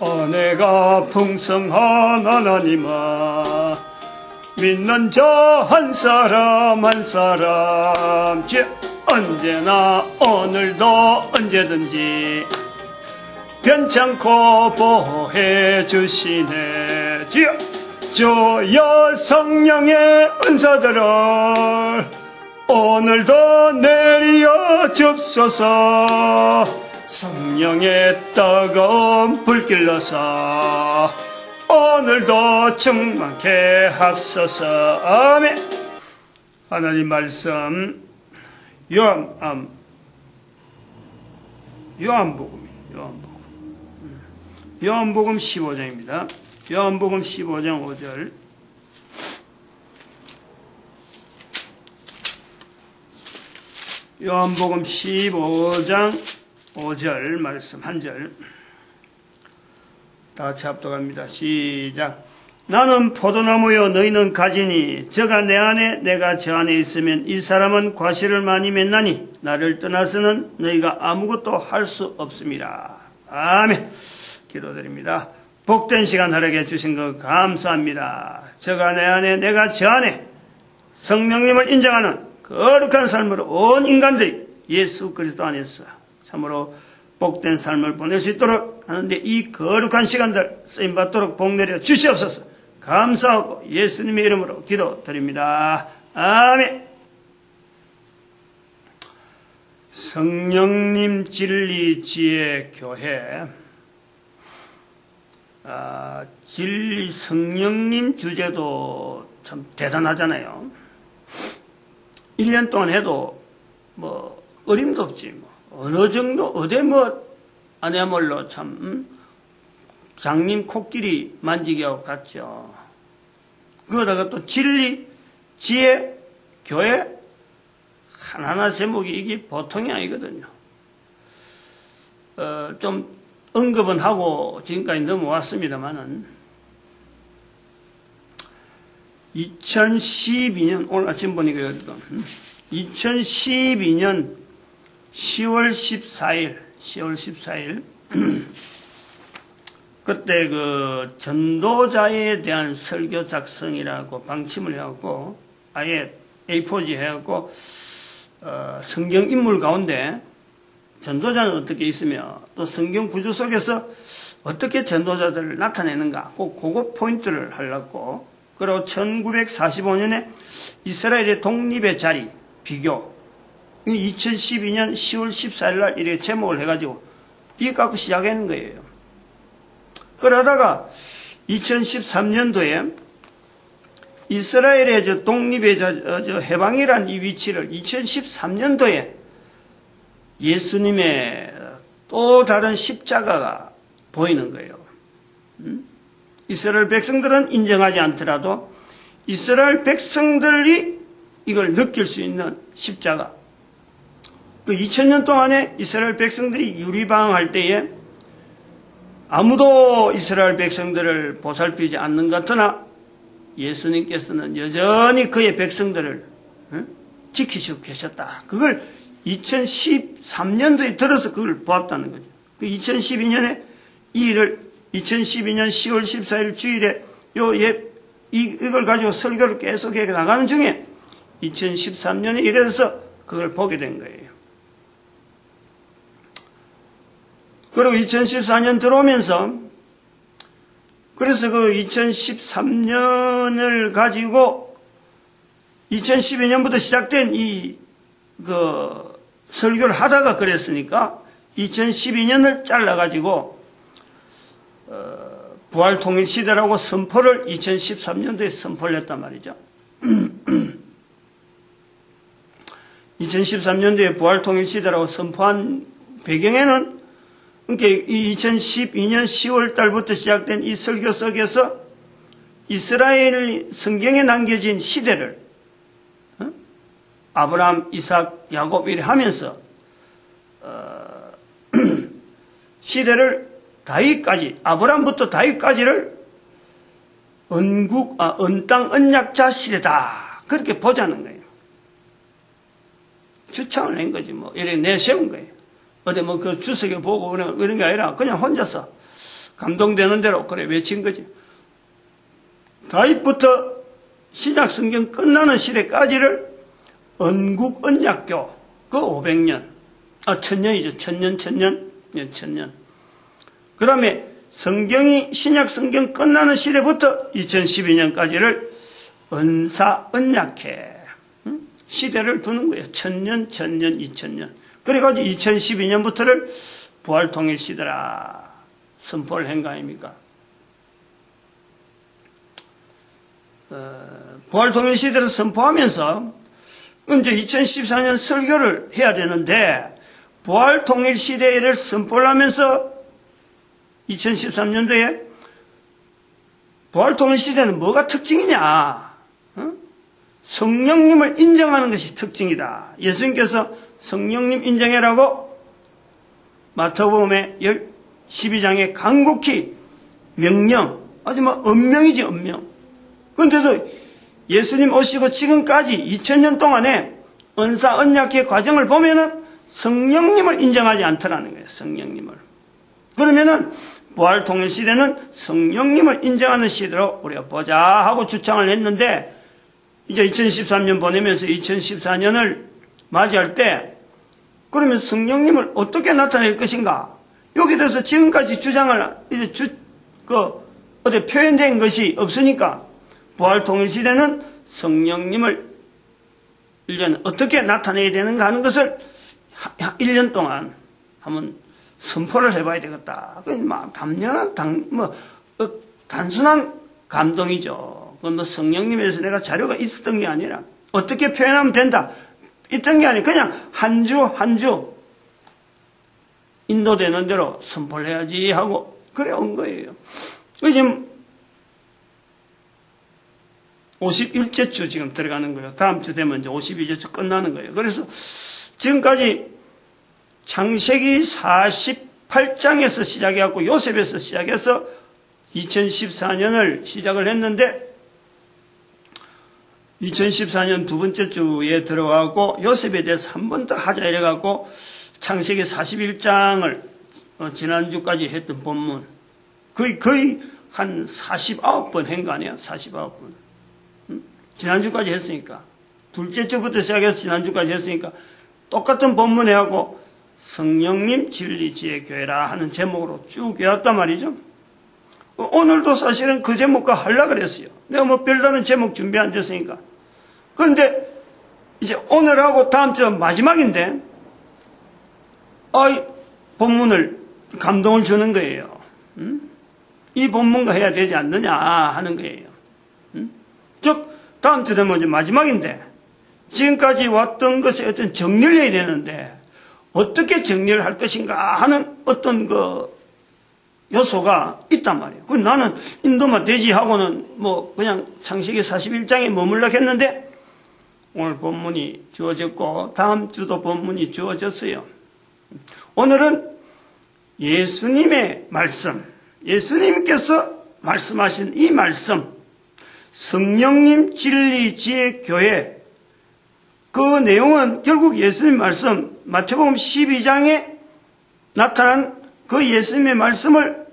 은혜가 풍성한 하나님아, 믿는 자 한 사람 한 사람 언제나 오늘도 언제든지 변찮고 보호해 주시네. 주여 성령의 은사들을 오늘도 내려 줍소서. 성령의 뜨거운 불길로서 오늘도 충만케 합소서. 아멘. 하나님 말씀 요한복음 15장입니다. 요한복음 15장 5절. 요한복음 15장 5절 말씀 한 절. 다 같이 합독합니다. 시작. 나는 포도나무요 너희는 가지니 저가 내 안에 내가 저 안에 있으면 이 사람은 과실을 많이 맺나니 나를 떠나서는 너희가 아무것도 할 수 없습니다. 아멘. 기도드립니다. 복된 시간 허락해 주신 것 감사합니다. 저가 내 안에 내가 저 안에 성령님을 인정하는 거룩한 삶으로 온 인간들이 예수 그리스도 안에서 참으로 복된 삶을 보낼 수 있도록 하는데 이 거룩한 시간들 쓰임받도록 복 내려 주시옵소서. 감사하고 예수님의 이름으로 기도드립니다. 아멘. 성령님 진리 지혜 교회. 진리 성령님 주제도 참 대단하잖아요. 1년 동안 해도 어림도 없지. 어느 정도, 아니야말로 참, 장님 코끼리 만지기 하고 같죠. 그러다가 또 진리, 지혜, 교회, 하나하나 제목이 이게 보통이 아니거든요. 좀 언급은 하고 지금까지 넘어왔습니다만은, 2012년, 오늘 아침 보니까 2012년 10월 14일 그때 그 전도자에 대한 설교 작성이라고 방침을 해갖고 아예 A4지 해갖고 성경 인물 가운데 전도자는 어떻게 있으며 또 성경 구조 속에서 어떻게 전도자들을 나타내는가 꼭 그거 포인트를 하려고. 그리고 1945년에 이스라엘의 독립의 자리 비교 2012년 10월 14일 날 이렇게 제목을 해가지고 이거 갖고 시작하는 거예요. 그러다가 2013년도에 이스라엘의 독립의 해방이란 이 위치를 2013년도에 예수님의 또 다른 십자가가 보이는 거예요. 이스라엘 백성들은 인정하지 않더라도 이스라엘 백성들이 이걸 느낄 수 있는 십자가. 그 2000년 동안에 이스라엘 백성들이 유리방황할 때에 아무도 이스라엘 백성들을 보살피지 않는 것 같으나 예수님께서는 여전히 그의 백성들을 지키시고 계셨다. 그걸 2013년도에 들어서 그걸 보았다는 거죠. 그 2012년에 이 일을 2012년 10월 14일 주일에 이걸 가지고 설교를 계속해 나가는 중에 2013년에 이래서 그걸 보게 된 거예요. 그리고 2014년 들어오면서 그래서 그 2013년을 가지고 2012년부터 시작된 그 설교를 하다가 그랬으니까 2012년을 잘라가지고 부활통일시대라고 선포를 2013년도에 선포를 했단 말이죠. 2013년도에 부활통일시대라고 선포한 배경에는 그러니까 이 2012년 10월 달부터 시작된 이 설교 속에서 이스라엘 성경에 남겨진 시대를 아브라함, 이삭, 야곱 이렇게 하면서 시대를 다윗까지 아브라함부터 다윗까지를 언땅 언약자 시대다 그렇게 보자는 거예요. 주창을 낸 거지 이렇게 내세운 거예요. 어디 그 주석에 보고 이런 게 아니라 그냥 혼자서 감동되는 대로 그래 외친 거지. 다윗부터 신약 성경 끝나는 시대까지를 언국 언약교 그 500년, 1000년이죠. 1000년. 그 다음에 성경이 신약 성경 끝나는 시대부터 2012년까지를 언사 언약회 시대를 두는 거예요. 1000년, 2000년. 그래가지고 2012년부터를 부활통일 시대라 선포를 한 거 아닙니까? 부활통일 시대를 선포하면서 이제 2014년 설교를 해야 되는데 부활통일 시대를 선포를 하면서 2013년도에 부활통일 시대는 뭐가 특징이냐? 성령님을 인정하는 것이 특징이다. 예수님께서 성령님 인정해라고 마태복음의 12장에 간곡히 명령, 아주 엄명이지 엄명. 그런데도 예수님 오시고 지금까지 2000년 동안에 언사 언약의 과정을 보면은 성령님을 인정하지 않더라는 거예요. 성령님을. 그러면은 부활통일 시대는 성령님을 인정하는 시대로 우리가 보자 하고 주창을 했는데 이제 2013년 보내면서 2014년을 맞이할 때 그러면 성령님을 어떻게 나타낼 것인가? 여기 대해서 지금까지 주장을 이제 어디 표현된 것이 없으니까 부활통일 시대는 성령님을 1년 어떻게 나타내야 되는가 하는 것을 1년 동안 한번 선포를 해봐야 되겠다. 단순한 감동이죠. 그건 성령님에 대해서 내가 자료가 있었던 게 아니라 어떻게 표현하면 된다. 있던 게 아니라 그냥 한 주 인도되는 대로 선포를 해야지 하고 그래 온 거예요. 지금 51째 주 지금 들어가는 거예요. 다음 주 되면 이제 52째 주 끝나는 거예요. 그래서 지금까지 창세기 48장에서 시작해갖고 요셉에서 시작해서 2014년을 시작을 했는데 2014년 두 번째 주에 들어가고 요셉에 대해서 한 번 더 하자 이래갖고 창세기 41장을 지난주까지 했던 본문 거의 한 49번 한 거 아니야? 49번. 지난주까지 했으니까 둘째 주부터 시작해서 지난주까지 했으니까 똑같은 본문에 하고 성령님 진리 지혜 교회라 하는 제목으로 쭉 외웠단 말이죠. 오늘도 사실은 그 제목과 하려고 그랬어요. 내가 별다른 제목 준비 안 됐으니까. 그런데 이제 오늘하고 다음 주 마지막인데 본문을 감동을 주는 거예요. 이 본문과 해야 되지 않느냐 하는 거예요. 즉 다음 주 되면 이제 마지막인데 지금까지 왔던 것에 어떤 정리를 해야 되는데 어떻게 정리를 할 것인가 하는 어떤 요소가 있단 말이에요. 나는 인도만 되지 하고는 그냥 창세기 41장에 머물러 했는데 오늘 본문이 주어졌고 다음 주도 본문이 주어졌어요. 오늘은 예수님의 말씀, 예수님께서 말씀하신 이 말씀, 성령님 진리 지혜 교회 그 내용은 결국 예수님 말씀 마태복음 12장에 나타난 그 예수님의 말씀을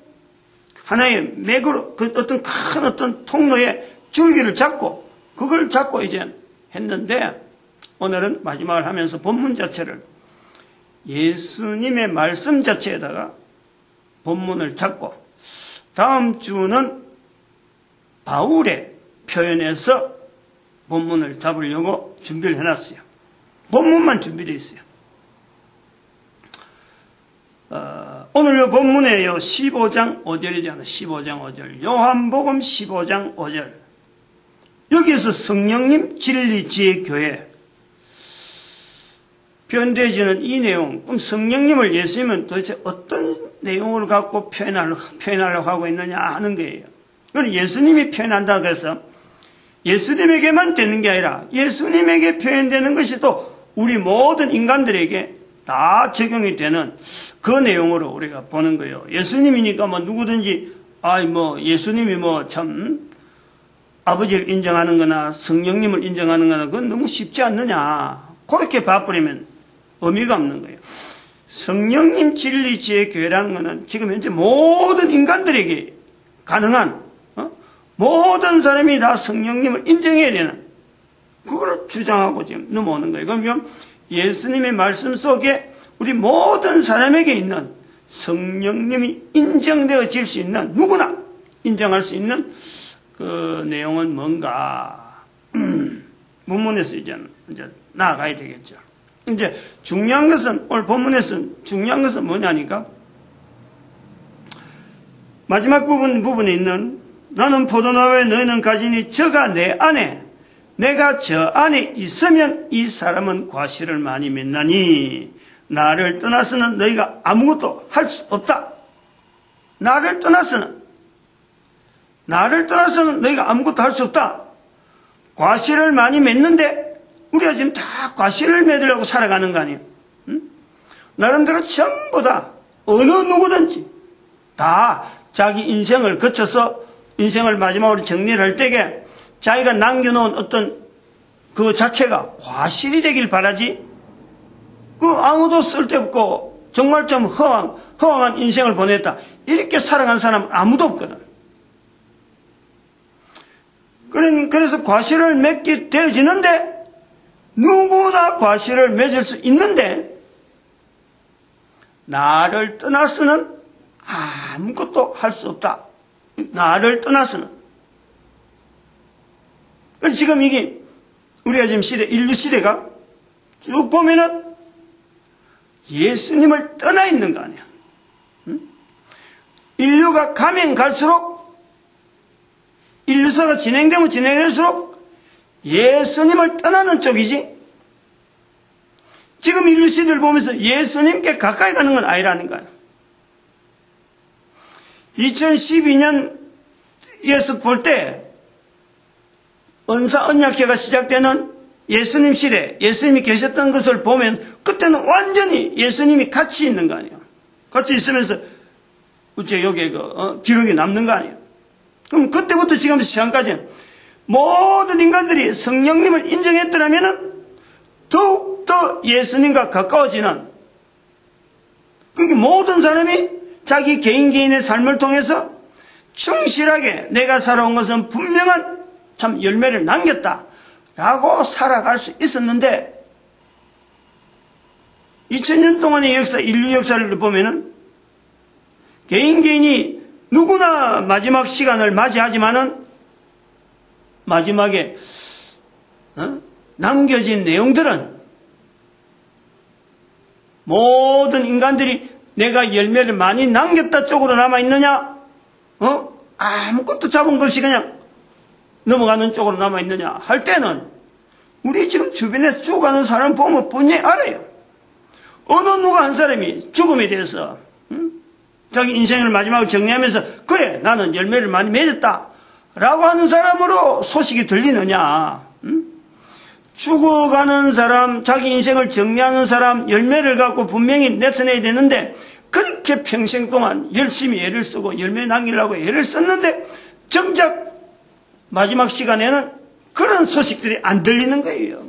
하나의 맥으로 어떤 통로의 줄기를 잡고 그걸 잡고 이제 했는데 오늘은 마지막을 하면서 본문 자체를 예수님의 말씀 자체에다가 본문을 잡고 다음 주는 바울의 표현에서 본문을 잡으려고 준비를 해놨어요. 본문만 준비되어 있어요. 오늘 본문에요 15장 5절이잖아요. 15장 5절 요한복음 15장 5절 여기에서 성령님 진리 지혜 교회 표현되어지는 이 내용 그럼 성령님을 예수님은 도대체 어떤 내용을 갖고 표현하려고 하고 있느냐 하는 거예요. 그건 예수님이 표현한다고 해서 예수님에게만 되는 게 아니라 예수님에게 표현되는 것이 또 우리 모든 인간들에게 다 적용이 되는 그 내용으로 우리가 보는 거예요. 예수님이니까 누구든지 예수님이 참 아버지를 인정하는 거나 성령님을 인정하는 거나 그건 너무 쉽지 않느냐. 그렇게 봐버리면 의미가 없는 거예요. 성령님 진리 지혜 교회라는 것은 지금 현재 모든 인간들에게 가능한 모든 사람이 다 성령님을 인정해야 되는 그걸 주장하고 지금 넘어오는 거예요. 그러면 예수님의 말씀 속에 우리 모든 사람에게 있는 성령님이 인정되어질 수 있는 누구나 인정할 수 있는 그 내용은 뭔가 본문에서 이제 나아가야 되겠죠. 이제 중요한 것은 오늘 본문에서 중요한 것은 뭐냐니까 마지막 부분에 있는 나는 포도나무에 너희는 가지니 저가 내 안에 내가 저 안에 있으면 이 사람은 과실을 많이 맺나니 나를 떠나서는 너희가 아무것도 할 수 없다. 나를 떠나서는 너희가 아무것도 할 수 없다. 과실을 많이 맺는데 우리가 지금 다 과실을 맺으려고 살아가는 거 아니에요? 응? 나름대로 전부 다 어느 누구든지 다 자기 인생을 거쳐서 인생을 마지막으로 정리를 할 때에 자기가 남겨놓은 어떤 그 자체가 과실이 되길 바라지 그 아무도 쓸데없고 정말 좀 허황한 인생을 보냈다. 이렇게 살아간 사람은 아무도 없거든. 그래서 과실을 맺게 되어지는데 누구나 과실을 맺을 수 있는데 나를 떠나서는 아무것도 할 수 없다. 나를 떠나서는. 그래서 지금 이게 우리가 지금 인류 시대가 쭉 보면은 예수님을 떠나 있는 거 아니야. 응? 인류가 가면 갈수록 인류사가 진행되면 진행될수록 예수님을 떠나는 쪽이지 지금 인류 시대를 보면서 예수님께 가까이 가는 건 아니라는 거야. 2012년에서 볼 때 은사 언약회가 시작되는 예수님 시대, 예수님이 계셨던 것을 보면 그때는 완전히 예수님이 같이 있는 거 아니에요. 같이 있으면서 어째 여기에 기록이 남는 거 아니에요. 그럼 그때부터 지금 시간까지 모든 인간들이 성령님을 인정했더라면 더욱더 예수님과 가까워지는 그게 모든 사람이 자기 개인의 삶을 통해서 충실하게 내가 살아온 것은 분명한 참 열매를 남겼다 라고 살아갈 수 있었는데 2000년 동안의 역사, 인류 역사를 보면은 개인이 누구나 마지막 시간을 맞이하지만은 마지막에 남겨진 내용들은 모든 인간들이 내가 열매를 많이 남겼다 쪽으로 남아있느냐 아무것도 잡은 것이 그냥 넘어가는 쪽으로 남아있느냐 할 때는 우리 지금 주변에서 죽어가는 사람 보면 분명히 알아요. 어느 누가 한 사람이 죽음에 대해서 자기 인생을 마지막으로 정리하면서 그래 나는 열매를 많이 맺었다 라고 하는 사람으로 소식이 들리느냐. 죽어가는 사람, 자기 인생을 정리하는 사람 열매를 갖고 분명히 나타내야 되는데 그렇게 평생 동안 열심히 애를 쓰고 열매 남기려고 애를 썼는데 정작 마지막 시간에는 그런 소식들이 안 들리는 거예요.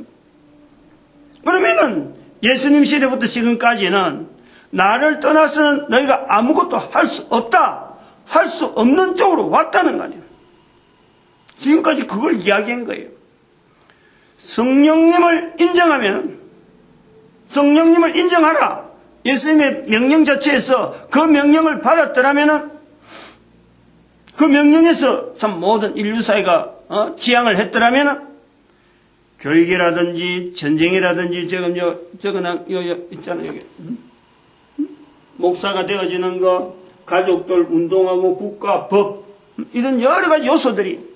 그러면은 예수님 시대부터 지금까지는 나를 떠나서는 너희가 아무것도 할 수 없다, 할 수 없는 쪽으로 왔다는 거 아니에요. 지금까지 그걸 이야기한 거예요. 성령님을 인정하면 성령님을 인정하라. 예수님의 명령 자체에서 그 명령을 받았더라면 그 명령에서 참 모든 인류사회가 지향을 했더라면 교육이라든지 전쟁이라든지 지금 저거는 있잖아요. 여기. 목사가 되어지는 거, 가족들 운동하고 국가, 법 이런 여러 가지 요소들이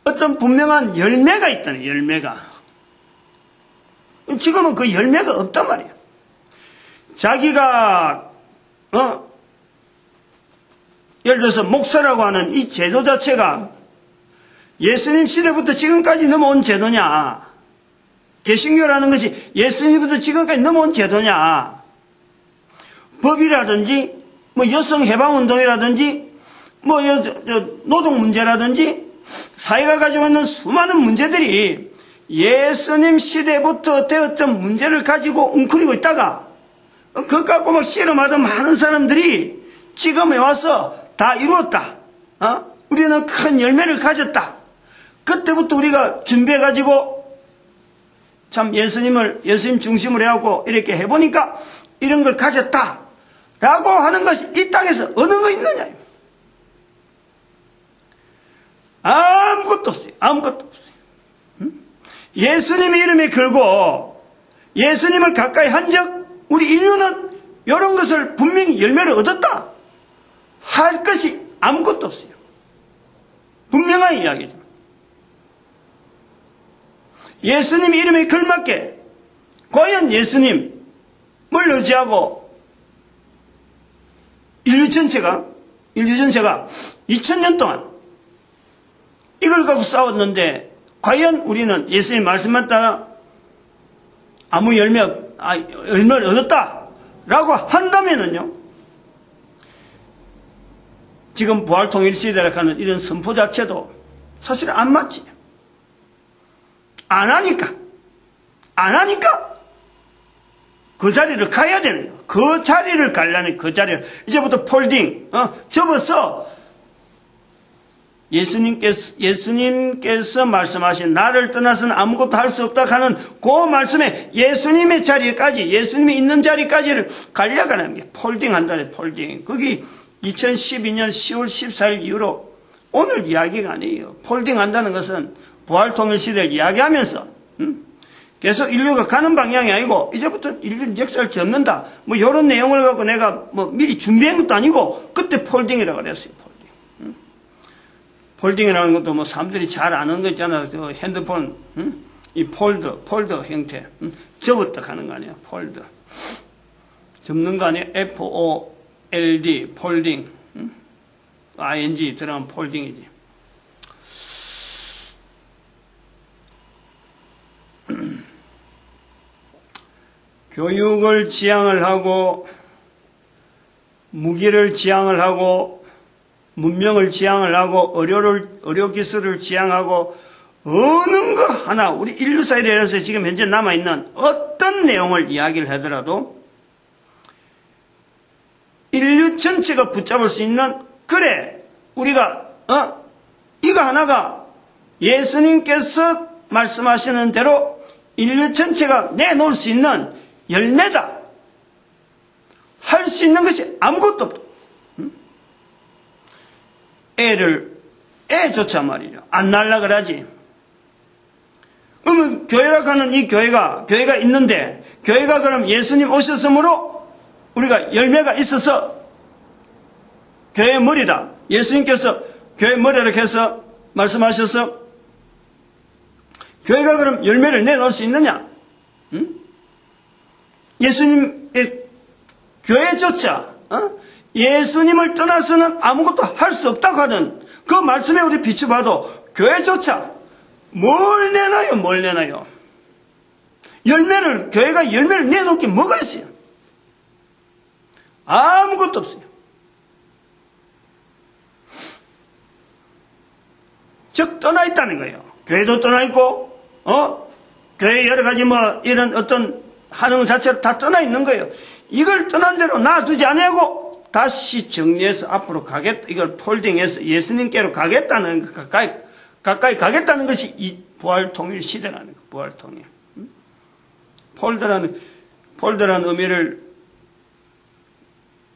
어떤 분명한 열매가 있다네. 열매가. 지금은 그 열매가 없단 말이야. 자기가 예를 들어서 목사라고 하는 이 제도 자체가 예수님 시대부터 지금까지 넘어온 제도냐, 개신교라는 것이 예수님부터 지금까지 넘어온 제도냐, 법이라든지 뭐 여성 해방운동이라든지 뭐 노동 문제라든지 사회가 가지고 있는 수많은 문제들이 예수님 시대부터 되었던 문제를 가지고 웅크리고 있다가 그것 갖고 막 씨름하던 많은 사람들이 지금에 와서 다 이루었다. 우리는 큰 열매를 가졌다. 그때부터 우리가 준비해가지고 참 예수님 중심으로 해갖고 이렇게 해보니까 이런 걸 가졌다. 라고 하는 것이 이 땅에서 어느 거 있느냐. 아무것도 없어요. 아무것도 없어요. 예수님의 이름에 걸고 예수님을 가까이 한 적 우리 인류는 이런 것을 분명히 열매를 얻었다 할 것이 아무것도 없어요. 분명한 이야기죠. 예수님 이름에 걸맞게 과연 예수님을 의지하고 인류 전체가 2000년 동안 이걸 갖고 싸웠는데 과연 우리는 예수님 말씀만 따라 아무 열매를 얻었다라고 한다면은요, 지금 부활통일시대라고 하는 이런 선포 자체도 사실 안 맞지. 안 하니까 그 자리를 가야 되는 거야. 그 자리를 가려는 그 자리를 이제부터 폴딩 접어서 예수님께서 말씀하신 나를 떠나서는 아무것도 할 수 없다 하는 그 말씀에 예수님의 자리까지, 예수님이 있는 자리까지를 가려가는 게 폴딩한다네. 폴딩. 거기 2012년 10월 14일 이후로 오늘 이야기가 아니에요. 폴딩한다는 것은 부활통일시대를 이야기하면서 계속 인류가 가는 방향이 아니고 이제부터 인류는 역사를 접는다. 뭐 이런 내용을 갖고 내가 뭐 미리 준비한 것도 아니고 그때 폴딩이라고 그랬어요. 폴딩이라는 것도 뭐 사람들이 잘 아는 거 있잖아요. 핸드폰, 이 폴더 형태. 접었다 하는 거 아니에요. 폴더. 접는 거 아니에요. FOLD, 폴딩. ING 들어가면 폴딩이지. 교육을 지향을 하고, 무기를 지향을 하고, 문명을 지향을 하고 의료 기술을 지향하고 어느 거 하나 우리 인류사에 대해서 지금 현재 남아있는 어떤 내용을 이야기를 하더라도 인류 전체가 붙잡을 수 있는 그래 우리가 이거 하나가 예수님께서 말씀하시는 대로 인류 전체가 내놓을 수 있는 열매다 할 수 있는 것이 아무것도 없다. 애조차 말이죠. 안 날라 그러지. 그러면 교회라고 하는 이 교회가 있는데, 교회가 그럼 예수님 오셨으므로 우리가 열매가 있어서 교회의 머리다. 예수님께서 교회의 머리라고 해서 말씀하셔서 교회가 그럼 열매를 내놓을 수 있느냐? 예수님의 교회조차, 예수님을 떠나서는 아무것도 할 수 없다고 하는 그 말씀에 우리 비추봐도 교회조차 뭘 내놔요? 교회가 열매를 내놓을 게 뭐가 있어요? 아무것도 없어요. 즉, 떠나 있다는 거예요. 교회도 떠나 있고, 교회 여러 가지 이런 어떤 하는 것 자체로 다 떠나 있는 거예요. 이걸 떠난 대로 놔두지 않고, 다시 정리해서 앞으로 가겠다. 이걸 폴딩해서 예수님께로 가겠다는, 가까이 가겠다는 것이 이 부활통일 시대라는 거예요. 부활통일. 폴더라는 의미를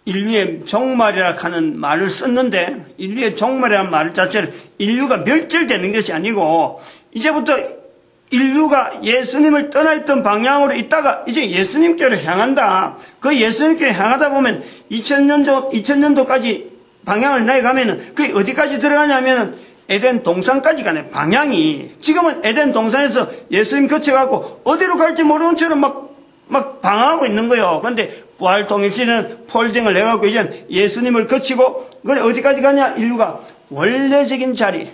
인류의 종말이라 하는 말을 썼는데, 인류의 종말이라는 말 자체를 인류가 멸절되는 것이 아니고, 이제부터 인류가 예수님을 떠나있던 방향으로 있다가 이제 예수님께로 향한다. 그 예수님께로 향하다 보면 2000년도까지 방향을 나가면은 그게 어디까지 들어가냐면은 에덴 동산까지 가네. 방향이. 지금은 에덴 동산에서 예수님 거쳐가고 어디로 갈지 모르는 채로 막 방황하고 있는 거예요. 그런데 부활통일시는 폴딩을 해갖고 이제 예수님을 거치고 그래 어디까지 가냐? 인류가 원래적인 자리.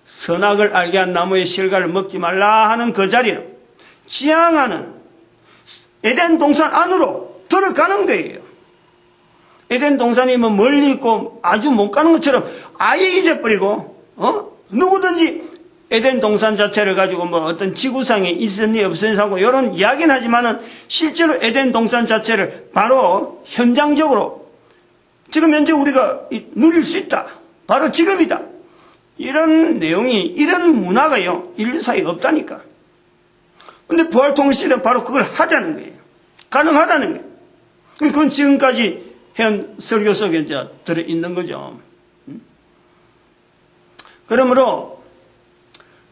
선악을 알게 한 나무의 실과를 먹지 말라 하는 그 자리를 지향하는 에덴 동산 안으로 들어가는 거예요. 에덴 동산이 멀리 있고 아주 못 가는 것처럼 아예 잊어버리고 누구든지 에덴 동산 자체를 가지고 뭐 어떤 지구상에 있었니 없었니 하고 이런 이야기는 하지만은 실제로 에덴 동산 자체를 바로 현장적으로 지금 현재 우리가 누릴 수 있다. 바로 지금이다. 이런 내용이, 이런 문화가요, 인류 사이에 없다니까. 근데 부활통일 시대는 바로 그걸 하자는 거예요. 가능하다는 거예요. 그건 지금까지 현 설교 속에 이제 들어있는 거죠. 그러므로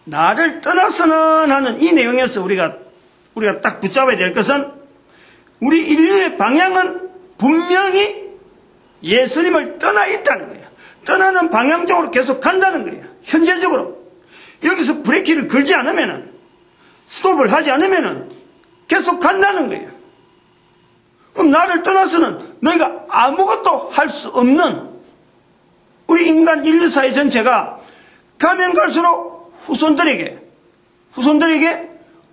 나를 떠나서는 하는 이 내용에서 우리가 딱 붙잡아야 될 것은 우리 인류의 방향은 분명히 예수님을 떠나 있다는 거예요. 떠나는 방향적으로 계속 간다는 거예요. 현재적으로. 여기서 브레이크를 걸지 않으면은, 스톱을 하지 않으면은 계속 간다는 거예요. 그럼 나를 떠나서는 너희가 아무것도 할 수 없는 우리 인간 인류 사회 전체가 가면 갈수록 후손들에게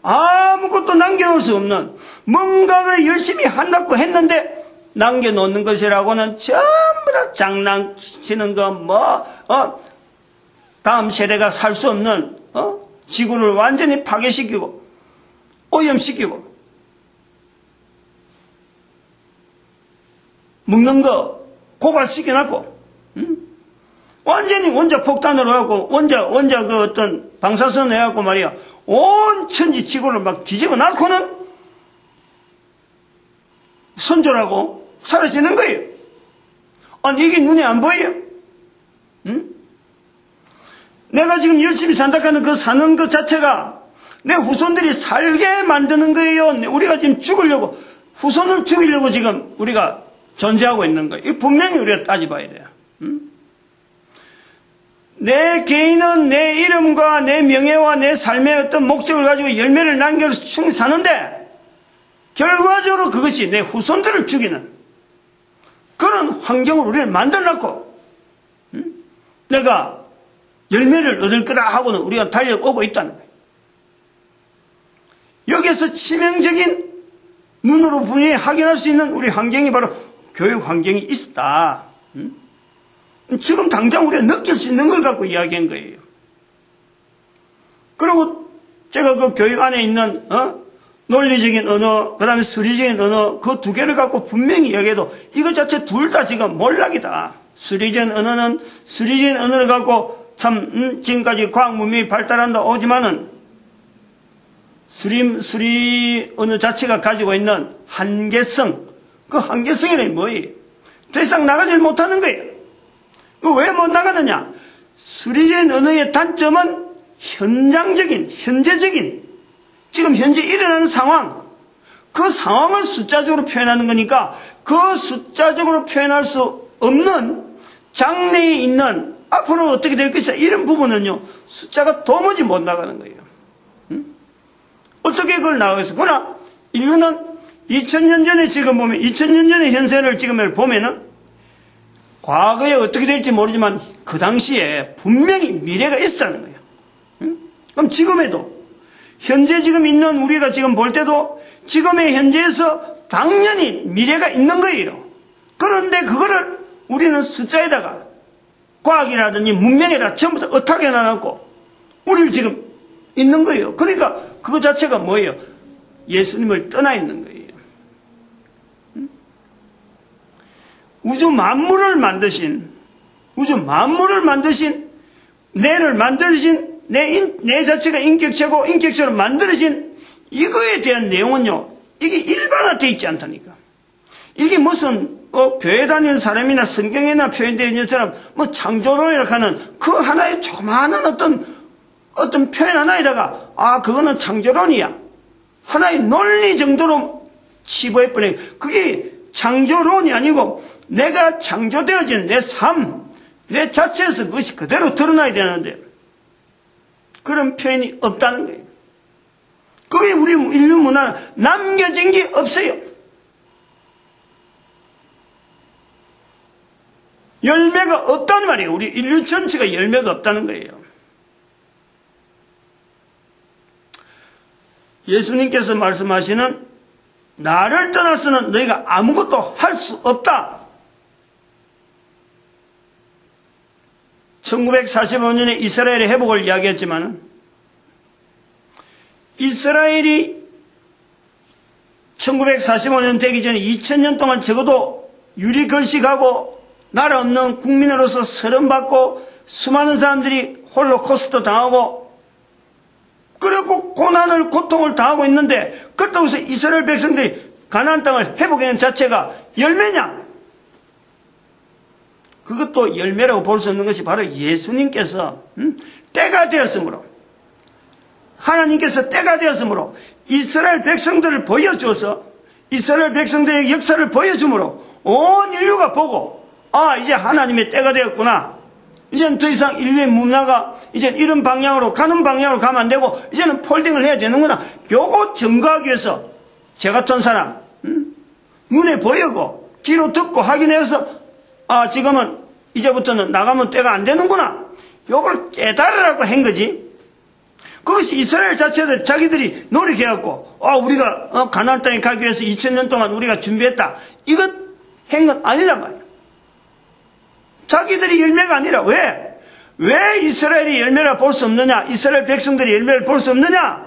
아무것도 남겨놓을 수 없는 뭔가를 열심히 한다고 했는데 남겨놓는 것이라고는 전부 다 장난치는 거, 다음 세대가 살 수 없는, 지구를 완전히 파괴시키고, 오염시키고, 먹는 거 고갈시켜놨고, 완전히 원자 폭탄으로 해갖고, 원자 그 어떤 방사선 해갖고 말이야, 온 천지 지구를 막 뒤집어 놨고는 선조라고 사라지는 거예요. 아니, 이게 눈에 안 보여요? 내가 지금 열심히 산다카는 그 사는 것 자체가 내 후손들이 살게 만드는 거예요. 우리가 지금 죽으려고, 후손을 죽이려고 지금 우리가 존재하고 있는 거예요. 이거 분명히 우리가 따져봐야 돼요. 내 개인은 내 이름과 내 명예와 내 삶의 어떤 목적을 가지고 열매를 남겨서 충분히 사는데 결과적으로 그것이 내 후손들을 죽이는 그런 환경을 우리는 만들어놓고 내가 열매를 얻을 거다 하고는 우리가 달려오고 있다는 거예요. 여기서 치명적인 눈으로 분명히 확인할 수 있는 우리 환경이 바로 교육 환경이 있다. 지금 당장 우리가 느낄 수 있는 걸 갖고 이야기한 거예요. 그리고 제가 그 교육 안에 있는 논리적인 언어, 그 다음에 수리적인 언어, 그 두 개를 갖고 분명히 이야기해도 이거 자체 둘 다 지금 몰락이다. 수리적인 언어를 갖고 참 지금까지 과학 문명이 발달한다 오지만은 수리 언어 자체가 가지고 있는 한계성, 그 한계성이 뭐예요? 더 이상 나가지 못하는 거예요. 왜 못 나가느냐? 수리적인 언어의 단점은 현재적인, 지금 현재 일어나는 상황, 그 상황을 숫자적으로 표현하는 거니까 그 숫자적으로 표현할 수 없는 장래에 있는 앞으로 어떻게 될 것이다. 이런 부분은요, 숫자가 도무지 못 나가는 거예요. 어떻게 그걸 나가겠어? 그러나 인류는 2000년 전에 지금 보면, 2000년 전의 현세를 지금 보면은 과거에 어떻게 될지 모르지만 그 당시에 분명히 미래가 있었다는 거예요. 그럼 지금에도 현재 지금 있는 우리가 지금 볼 때도 지금의 현재에서 당연히 미래가 있는 거예요. 그런데 그거를 우리는 숫자에다가 과학이라든지 문명이라 전부 다 어떻게 해놔놓고 우리를 지금 있는 거예요. 그러니까 그거 자체가 뭐예요? 예수님을 떠나 있는 거예요. 우주 만물을 만드신, 내를 만드신, 내 자체가 인격체고 인격체로 만들어진 이거에 대한 내용은요, 이게 일반화되어 있지 않다니까. 이게 무슨, 교회 다니는 사람이나 성경에나 표현되어 있는 것처럼 뭐 창조론이라고 하는 그 하나의 조그마한 어떤 표현 하나에다가, 그거는 창조론이야. 하나의 논리 정도로 치부해버려요. 그게 창조론이 아니고 내가 창조되어진 내 삶, 내 자체에서 그것이 그대로 드러나야 되는데 그런 표현이 없다는 거예요. 그게 우리 인류 문화는 남겨진 게 없어요. 열매가 없다는 말이에요. 우리 인류 전체가 열매가 없다는 거예요. 예수님께서 말씀하시는 나를 떠나서는 너희가 아무것도 할 수 없다. 1945년에 이스라엘의 회복을 이야기했지만은 이스라엘이 1945년 되기 전에 2000년 동안 적어도 유리걸식하고 나라 없는 국민으로서 서름받고 수많은 사람들이 홀로코스트 당하고 그리고 고난을 고통을 당하고 있는데 그렇다고 해서 이스라엘 백성들이 가나안 땅을 회복하는 자체가 열매냐? 그것도 열매라고 볼 수 없는 것이 바로 예수님께서 때가 되었으므로 하나님께서 때가 되었으므로 이스라엘 백성들을 보여줘서 이스라엘 백성들의 역사를 보여주므로 온 인류가 보고 이제 하나님의 때가 되었구나. 이제는 더 이상 인류의 문화가 이제 이런 방향으로 가는 방향으로 가면 안 되고 이제는 폴딩을 해야 되는구나. 요거 증거하기 위해서 저 같은 사람 눈에 보이고 귀로 듣고 확인해서 지금은 이제부터는 나가면 때가 안 되는구나. 요걸 깨달으라고 한 거지. 그것이 이스라엘 자체도 자기들이 노력해갖고 우리가 가나안 땅에 가기 위해서 2000년 동안 우리가 준비했다. 이것 한 건 아니란 말이야. 자기들이 열매가 아니라 왜 이스라엘이 열매를 볼 수 없느냐? 이스라엘 백성들이 열매를 볼 수 없느냐?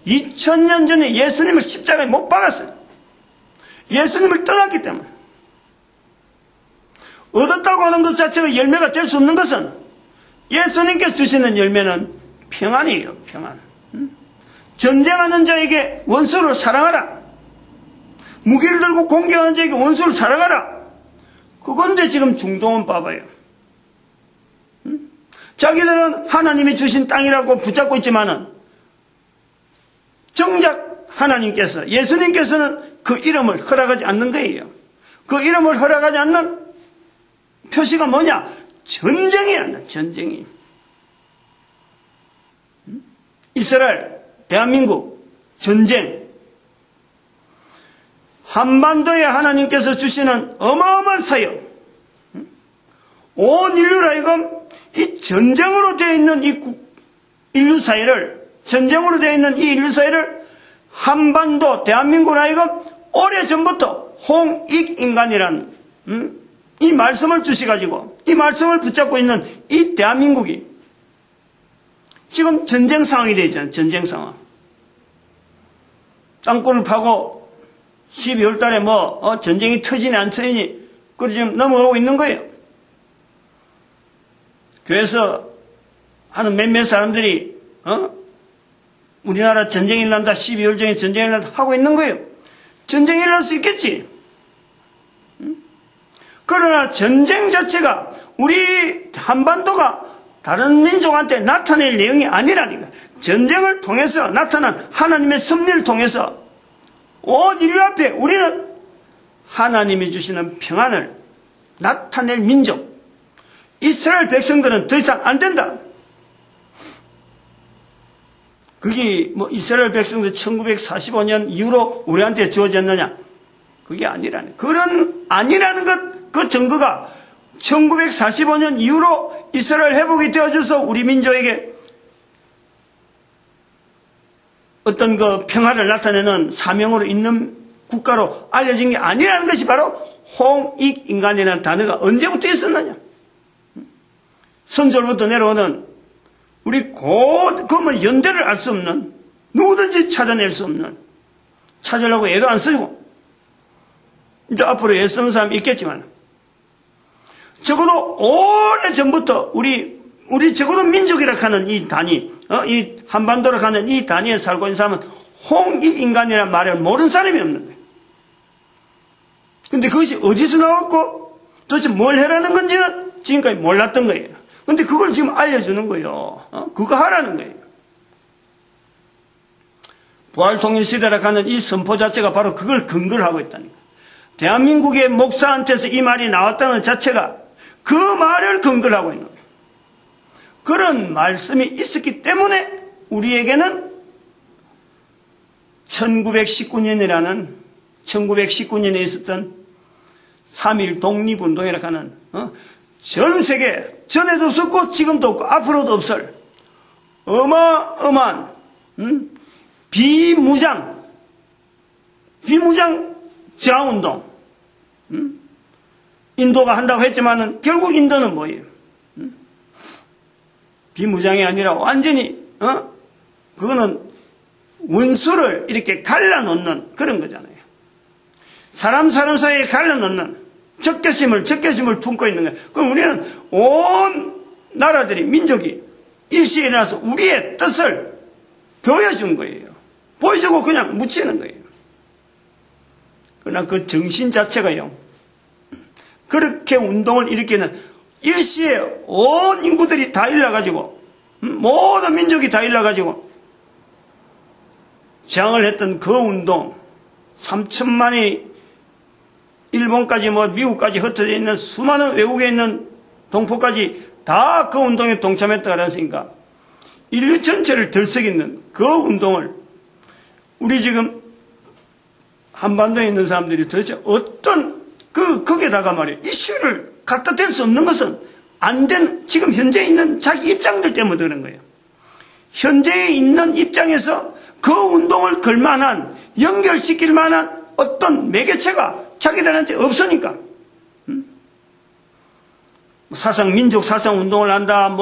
2000년 전에 예수님을 십자가에 못 박았어요. 예수님을 떠났기 때문에. 얻었다고 하는 것 자체가 열매가 될 수 없는 것은 예수님께서 주시는 열매는 평안이에요. 평안. 전쟁하는 자에게 원수를 사랑하라. 무기를 들고 공격하는 자에게 원수를 사랑하라. 그건데 지금 중동은 봐봐요. 자기들은 하나님이 주신 땅이라고 붙잡고 있지만은 정작 하나님께서 예수님께서는 그 이름을 허락하지 않는 거예요. 그 이름을 허락하지 않는 표시가 뭐냐? 전쟁이란다. 전쟁이. 이스라엘, 대한민국, 전쟁. 한반도에 하나님께서 주시는 어마어마한 사역. 온 인류로 하여금 이 전쟁으로 되어 있는 이 인류 사회를, 전쟁으로 되어 있는 이 인류 사회를 한반도, 대한민국으로 하여금 오래전부터 홍익인간이라는 이 말씀을 주셔가지고 이 말씀을 붙잡고 있는 이 대한민국이 지금 전쟁 상황이 되어 있잖아요. 전쟁 상황. 땅굴을 파고 12월 달에 전쟁이 터지니 안 터지니 그걸 지금 넘어가고 있는 거예요. 그래서 하는 몇몇 사람들이 우리나라 전쟁이 일난다, 12월 전에 전쟁이 일난다 하고 있는 거예요. 전쟁이 일어날 수 있겠지. 그러나 전쟁 자체가 우리 한반도가 다른 민족한테 나타낼 내용이 아니라니까. 전쟁을 통해서 나타난 하나님의 섭리를 통해서 온 인류 앞에 우리는 하나님이 주시는 평안을 나타낼 민족. 이스라엘 백성들은 더 이상 안 된다. 그게 이스라엘 백성들 1945년 이후로 우리한테 주어졌느냐? 그게 아니라는. 그런 아니라는 것, 그 증거가 1945년 이후로 이스라엘 회복이 되어져서 우리 민족에게 어떤 그 평화를 나타내는 사명으로 있는 국가로 알려진 게 아니라는 것이 바로 홍익인간이라는 단어가 언제부터 있었느냐? 선조로부터 내려오는 우리 그러면 연대를 알 수 없는, 누구든지 찾아낼 수 없는, 찾으려고 애도 안 쓰고 이제 앞으로 애 쓰는 사람이 있겠지만 적어도 오래전부터 우리 적어도 민족이라 하는 이 단위, 이 한반도로 가는 이 단위에 살고 있는 사람은 홍익인간이라는 말을 모르는 사람이 없는 거예요. 근데 그것이 어디서 나왔고 도대체 뭘 해라는 건지는 지금까지 몰랐던 거예요. 근데 그걸 지금 알려주는 거예요. 그거 하라는 거예요. 부활통일시대라 하는 이 선포 자체가 바로 그걸 근거를 하고 있다니까. 대한민국의 목사한테서 이 말이 나왔다는 자체가 그 말을 근거로 하고 있는 거예요. 그런 말씀이 있었기 때문에 우리에게는 1919년에 있었던 3.1 독립운동이라고 하는 전 세계 전에도 없었고 지금도 없고 앞으로도 없을 어마어마한 비무장 저항운동. 인도가 한다고 했지만은 결국 인도는 뭐예요? 비무장이 아니라 완전히 그거는 원수를 이렇게 갈라놓는 그런 거잖아요. 사람 사이에 갈라놓는 적개심을 품고 있는 거예요. 그럼 우리는 온 나라들이, 민족이 일시에 일어나서 우리의 뜻을 보여준 거예요. 보여주고 그냥 묻히는 거예요. 그러나 그 정신 자체가요, 그렇게 운동을 일으키는 일시에 온 인구들이 다 일러가지고, 모든 민족이 다 일러가지고 저항을 했던 그 운동, 3천만이 일본까지 미국까지 흩어져 있는 수많은 외국에 있는 동포까지 다 그 운동에 동참했다고 그랬으니까 인류 전체를 들썩이는 그 운동을 우리 지금 한반도에 있는 사람들이 도대체 어떤 거기에다가 말이에요, 이슈를 갖다 댈 수 없는 것은 안 되는, 지금 현재 있는 자기 입장들 때문에 그런 거예요. 현재에 있는 입장에서 그 운동을 걸만한, 연결시킬 만한 어떤 매개체가 자기들한테 없으니까. 민족 사상 운동을 한다,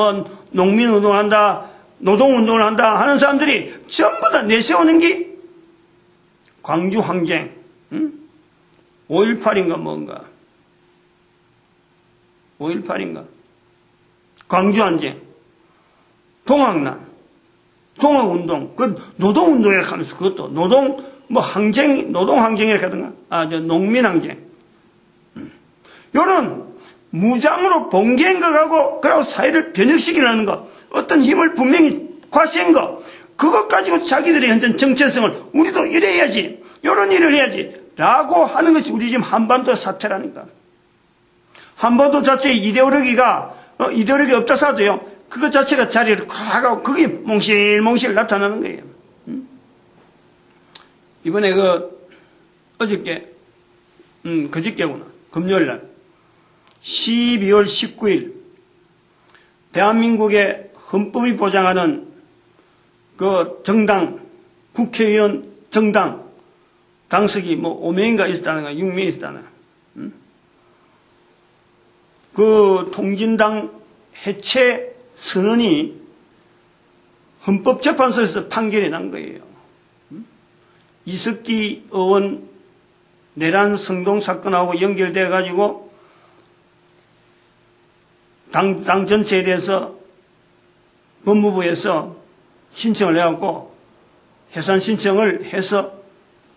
농민 운동을 한다, 노동 운동을 한다 하는 사람들이 전부 다 내세우는 게 광주 항쟁, 5.18인가 뭔가, 5.18인가, 광주 항쟁, 동학난, 동학운동, 그 노동운동이라고 하면서 그것도 노동항쟁이라고 하던가, 농민항쟁. 요런 무장으로 봉기한 것하고, 그리고 사회를 변혁시키려는 것, 어떤 힘을 분명히 과시한 것, 그것 가지고 자기들의 현재 정체성을 우리도 이래야지, 요런 일을 해야지, 라고 하는 것이 우리 지금 한반도 사태라니까. 한반도 자체의 이데올로기가 없다 사도요, 그것 자체가 자리를 콱 하고 그게 몽실몽실 나타나는 거예요. 이번에 어저께, 그저께구나, 금요일날 12월 19일 대한민국의 헌법이 보장하는 그 정당, 국회의원 정당 당석이 5명인가 있었다는 거야, 6명 있었다는 거야. 그 통진당 해체 선언이 헌법재판소에서 판결이 난 거예요. 이석기 의원 내란 성동 사건하고 연결돼 가지고 당 전체에 대해서 법무부에서 신청을 해갖고 해산 신청을 해서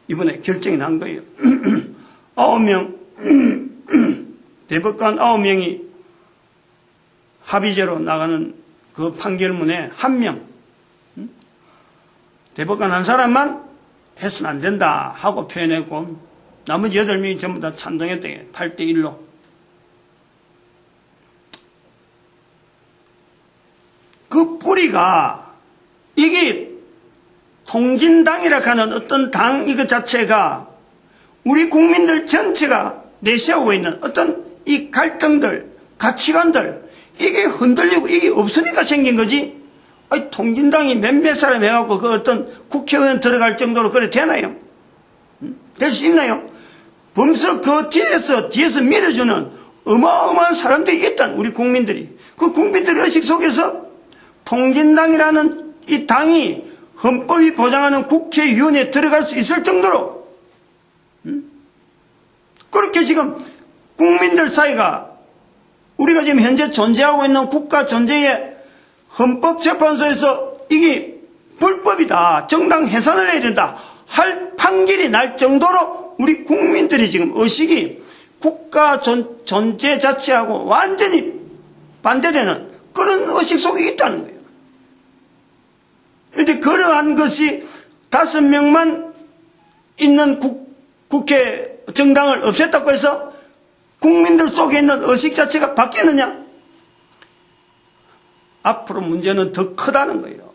이번에 결정이 난 거예요. 9명, 대법관 9명이 합의제로 나가는 그 판결문에 1명, 대법관 한 사람만 해서는 안 된다 하고 표현했고, 나머지 8명이 전부 다 찬동했다. 8대1로. 그 뿌리가, 이게 통진당이라고 하는 어떤 당 이것 자체가 우리 국민들 전체가 내세우고 있는 어떤 이 갈등들, 가치관들, 이게 흔들리고 이게 없으니까 생긴 거지. 아니, 통진당이 몇몇 사람 해갖고 그 어떤 국회의원 들어갈 정도로 그래 되나요? 될 수 있나요? 범서 그 뒤에서 밀어주는 어마어마한 사람들이 있단, 우리 국민들이. 그 국민들의 의식 속에서 통진당이라는 이 당이 헌법이 보장하는 국회의원에 들어갈 수 있을 정도로, 그렇게 지금 국민들 사이가, 우리가 지금 현재 존재하고 있는 국가 존재의 헌법재판소에서 이게 불법이다, 정당 해산을 해야 된다 할 판결이 날 정도로 우리 국민들이 지금 의식이 국가 존재 자체하고 완전히 반대되는 그런 의식 속에 있다는 거예요. 그런데 그러한 것이 5명만 있는 국회 정당을 없앴다고 해서 국민들 속에 있는 의식 자체가 바뀌느냐? 앞으로 문제는 더 크다는 거예요.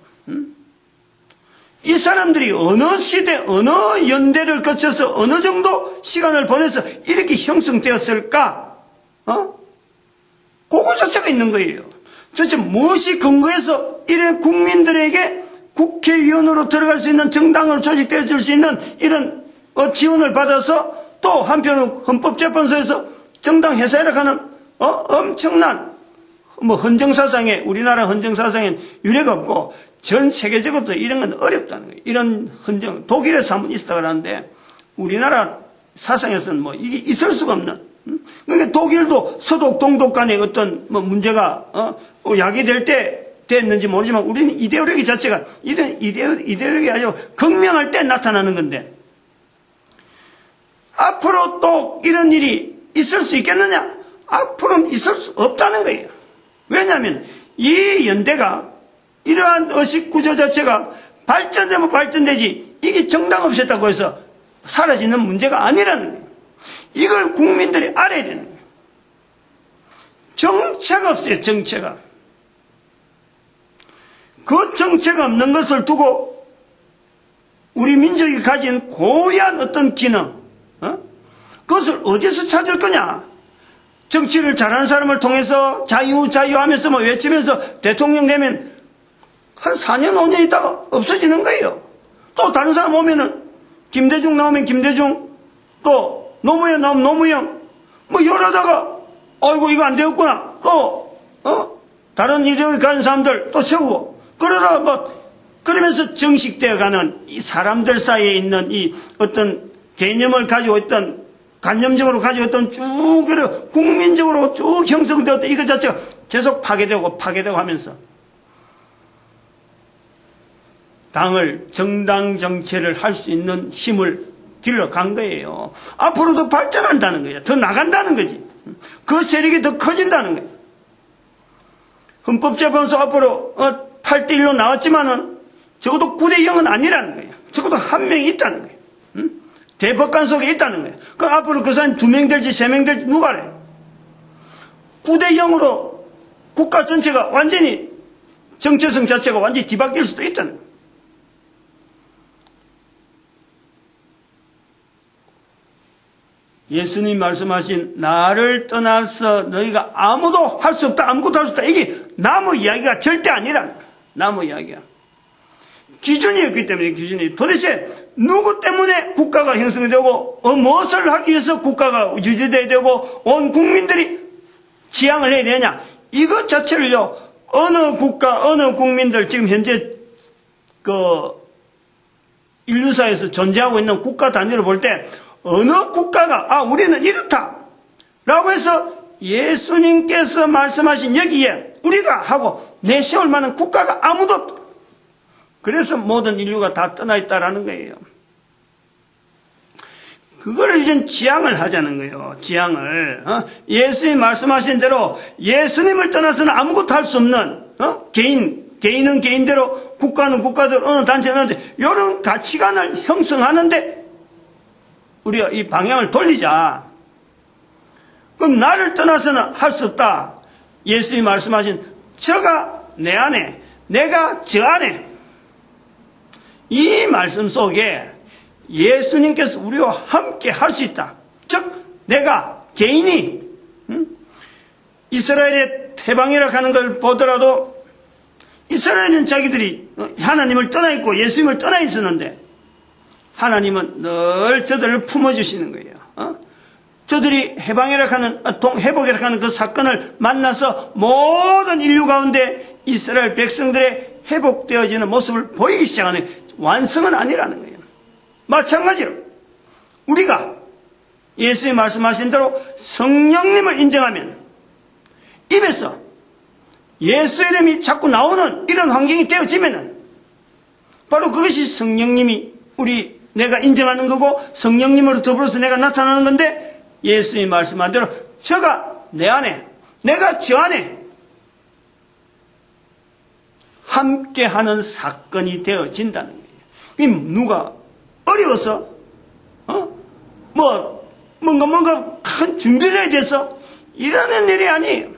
이 사람들이 어느 시대, 어느 연대를 거쳐서 어느 정도 시간을 보내서 이렇게 형성되었을까? 그거 자체가 있는 거예요. 도대체 무엇이 근거해서 이래 국민들에게 국회의원으로 들어갈 수 있는 정당으로 조직되어 줄 수 있는 이런 지원을 받아서 또 한편으로 헌법재판소에서 정당 해산이라고 하는 엄청난 헌정사상에, 우리나라 헌정사상엔 유례가 없고 전 세계적으로도 이런 건 어렵다는 거예요. 이런 흔적, 독일에서 한번 있었다 그러는데, 우리나라 사상에서는 뭐 이게 있을 수가 없는, 그러니까 독일도 서독, 동독 간에 어떤 뭐 문제가, 야기될 때 됐는지 모르지만 우리는 이데올로기 자체가, 이런 이데올로기 아주 극명할 때 나타나는 건데, 앞으로 또 이런 일이 있을 수 있겠느냐? 앞으로는 있을 수 없다는 거예요. 왜냐하면 이 연대가 이러한 의식 구조 자체가 발전되면 발전되지 이게 정당 없이 했다고 해서 사라지는 문제가 아니라는 거예요. 이걸 국민들이 알아야 되는 거예요. 정체가 없어요. 정체가. 그 정체가 없는 것을 두고 우리 민족이 가진 고유한 어떤 기능, 그것을 어디서 찾을 거냐? 정치를 잘하는 사람을 통해서 자유 하면서 뭐 외치면서 대통령 되면 한 4년 5년 있다가 없어지는 거예요. 또 다른 사람 오면은 김대중 나오면 김대중, 또 노무현 나오면 노무현, 뭐 이러다가 아이고 이거 안 되었구나. 또 다른 이데올로기 가진 사람들 또 세우고 그러다가 뭐 그러면서 정식되어가는 이 사람들 사이에 있는 이 어떤 개념을 가지고 있던 관념적으로 가지고 있던 쭉 국민적으로 쭉 형성되었던 이것 자체가 계속 파괴되고 하면서 당을 정당 정체를 할 수 있는 힘을 길러간 거예요. 앞으로도 발전한다는 거예요. 더 나간다는 거지. 그 세력이 더 커진다는 거예요. 헌법재판소 앞으로 8대1로 나왔지만은 적어도 9대0은 아니라는 거예요. 적어도 한 명이 있다는 거예요. 대법관 속에 있다는 거예요. 그럼 앞으로 그 사람이 2명 될지 3명 될지 누가 알아요? 9대0으로 국가 전체가 완전히 정체성 자체가 완전히 뒤바뀔 수도 있다는 거예요. 예수님 말씀하신 나를 떠나서 너희가 아무도 할 수 없다, 아무것도 할 수 없다. 이게 나무 이야기가 절대 아니라 나무 이야기야. 기준이었기 때문에 기준이 도대체 누구 때문에 국가가 형성이 되고 무엇을 하기 위해서 국가가 유지돼야 되고 온 국민들이 지향을 해야 되냐. 이것 자체를요. 어느 국가 어느 국민들 지금 현재 그 인류사에서 존재하고 있는 국가 단위로 볼 때 어느 국가가 우리는 이렇다 라고 해서 예수님께서 말씀하신 여기에 우리가 하고 내세울 만한 국가가 아무도 없다. 그래서 모든 인류가 다 떠나 있다라는 거예요. 그거를 이제 지향을 하자는 거예요. 지향을. 예수님 말씀하신 대로 예수님을 떠나서는 아무것도 할 수 없는 개인은 개인대로 국가는 국가대로 어느 단체는 이런 가치관을 형성하는데 우리가 이 방향을 돌리자. 그럼 나를 떠나서는 할 수 없다. 예수님이 말씀하신 저가 내 안에 내가 저 안에 이 말씀 속에 예수님께서 우리와 함께 할 수 있다. 즉 내가 개인이 이스라엘의 태방이라 하는 걸 보더라도 이스라엘은 자기들이 하나님을 떠나 있고 예수님을 떠나 있었는데 하나님은 늘 저들을 품어주시는 거예요. 저들이 해방이라 하는 회복이라 하는 그 사건을 만나서 모든 인류 가운데 이스라엘 백성들의 회복되어지는 모습을 보이기 시작하는 완성은 아니라는 거예요. 마찬가지로 우리가 예수님이 말씀하신 대로 성령님을 인정하면 입에서 예수 이름이 자꾸 나오는 이런 환경이 되어지면은 바로 그것이 성령님이 내가 인정하는 거고 성령님으로 더불어서 내가 나타나는 건데 예수님이 말씀한 대로 저가 내 안에 내가 저 안에 함께하는 사건이 되어진다는 거예요. 누가 어려워서 뭔가 큰 준비를 해야 돼서 이러는 일이 아니에요.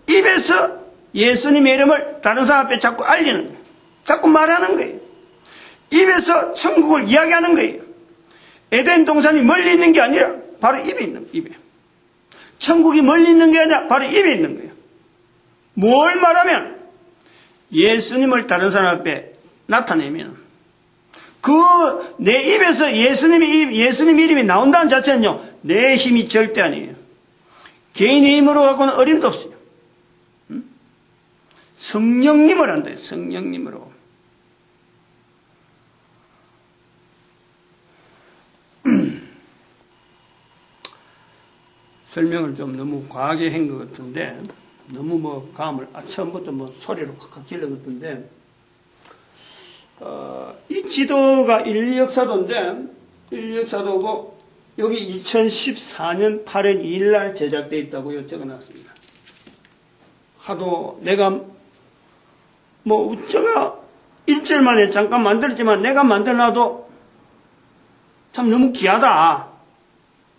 입에서 예수님의 이름을 다른 사람 앞에 자꾸 알리는 거예요. 자꾸 말하는 거예요. 입에서 천국을 이야기하는 거예요. 에덴 동산이 멀리 있는 게 아니라 바로 입에 있는 거예요. 입에. 천국이 멀리 있는 게 아니라 바로 입에 있는 거예요. 뭘 말하면 예수님을 다른 사람 앞에 나타내면 내 입에서 예수님 이름이 나온다는 자체는요, 내 힘이 절대 아니에요. 개인의 힘으로 갖고는 어림도 없어요. 성령님을 한다. 성령님으로. 설명을 좀 너무 과하게 한 것 같은데, 너무 뭐 감을 처음부터 뭐 소리로 콱콱 질러 같은데, 이 지도가 인류역사도인데, 인류역사도고 여기 2014년 8월 2일 날 제작되어 있다고요. 적어놨습니다. 하도 내가 제가 일주일 만에 잠깐 만들었지만 내가 만들어놔도 참 너무 귀하다.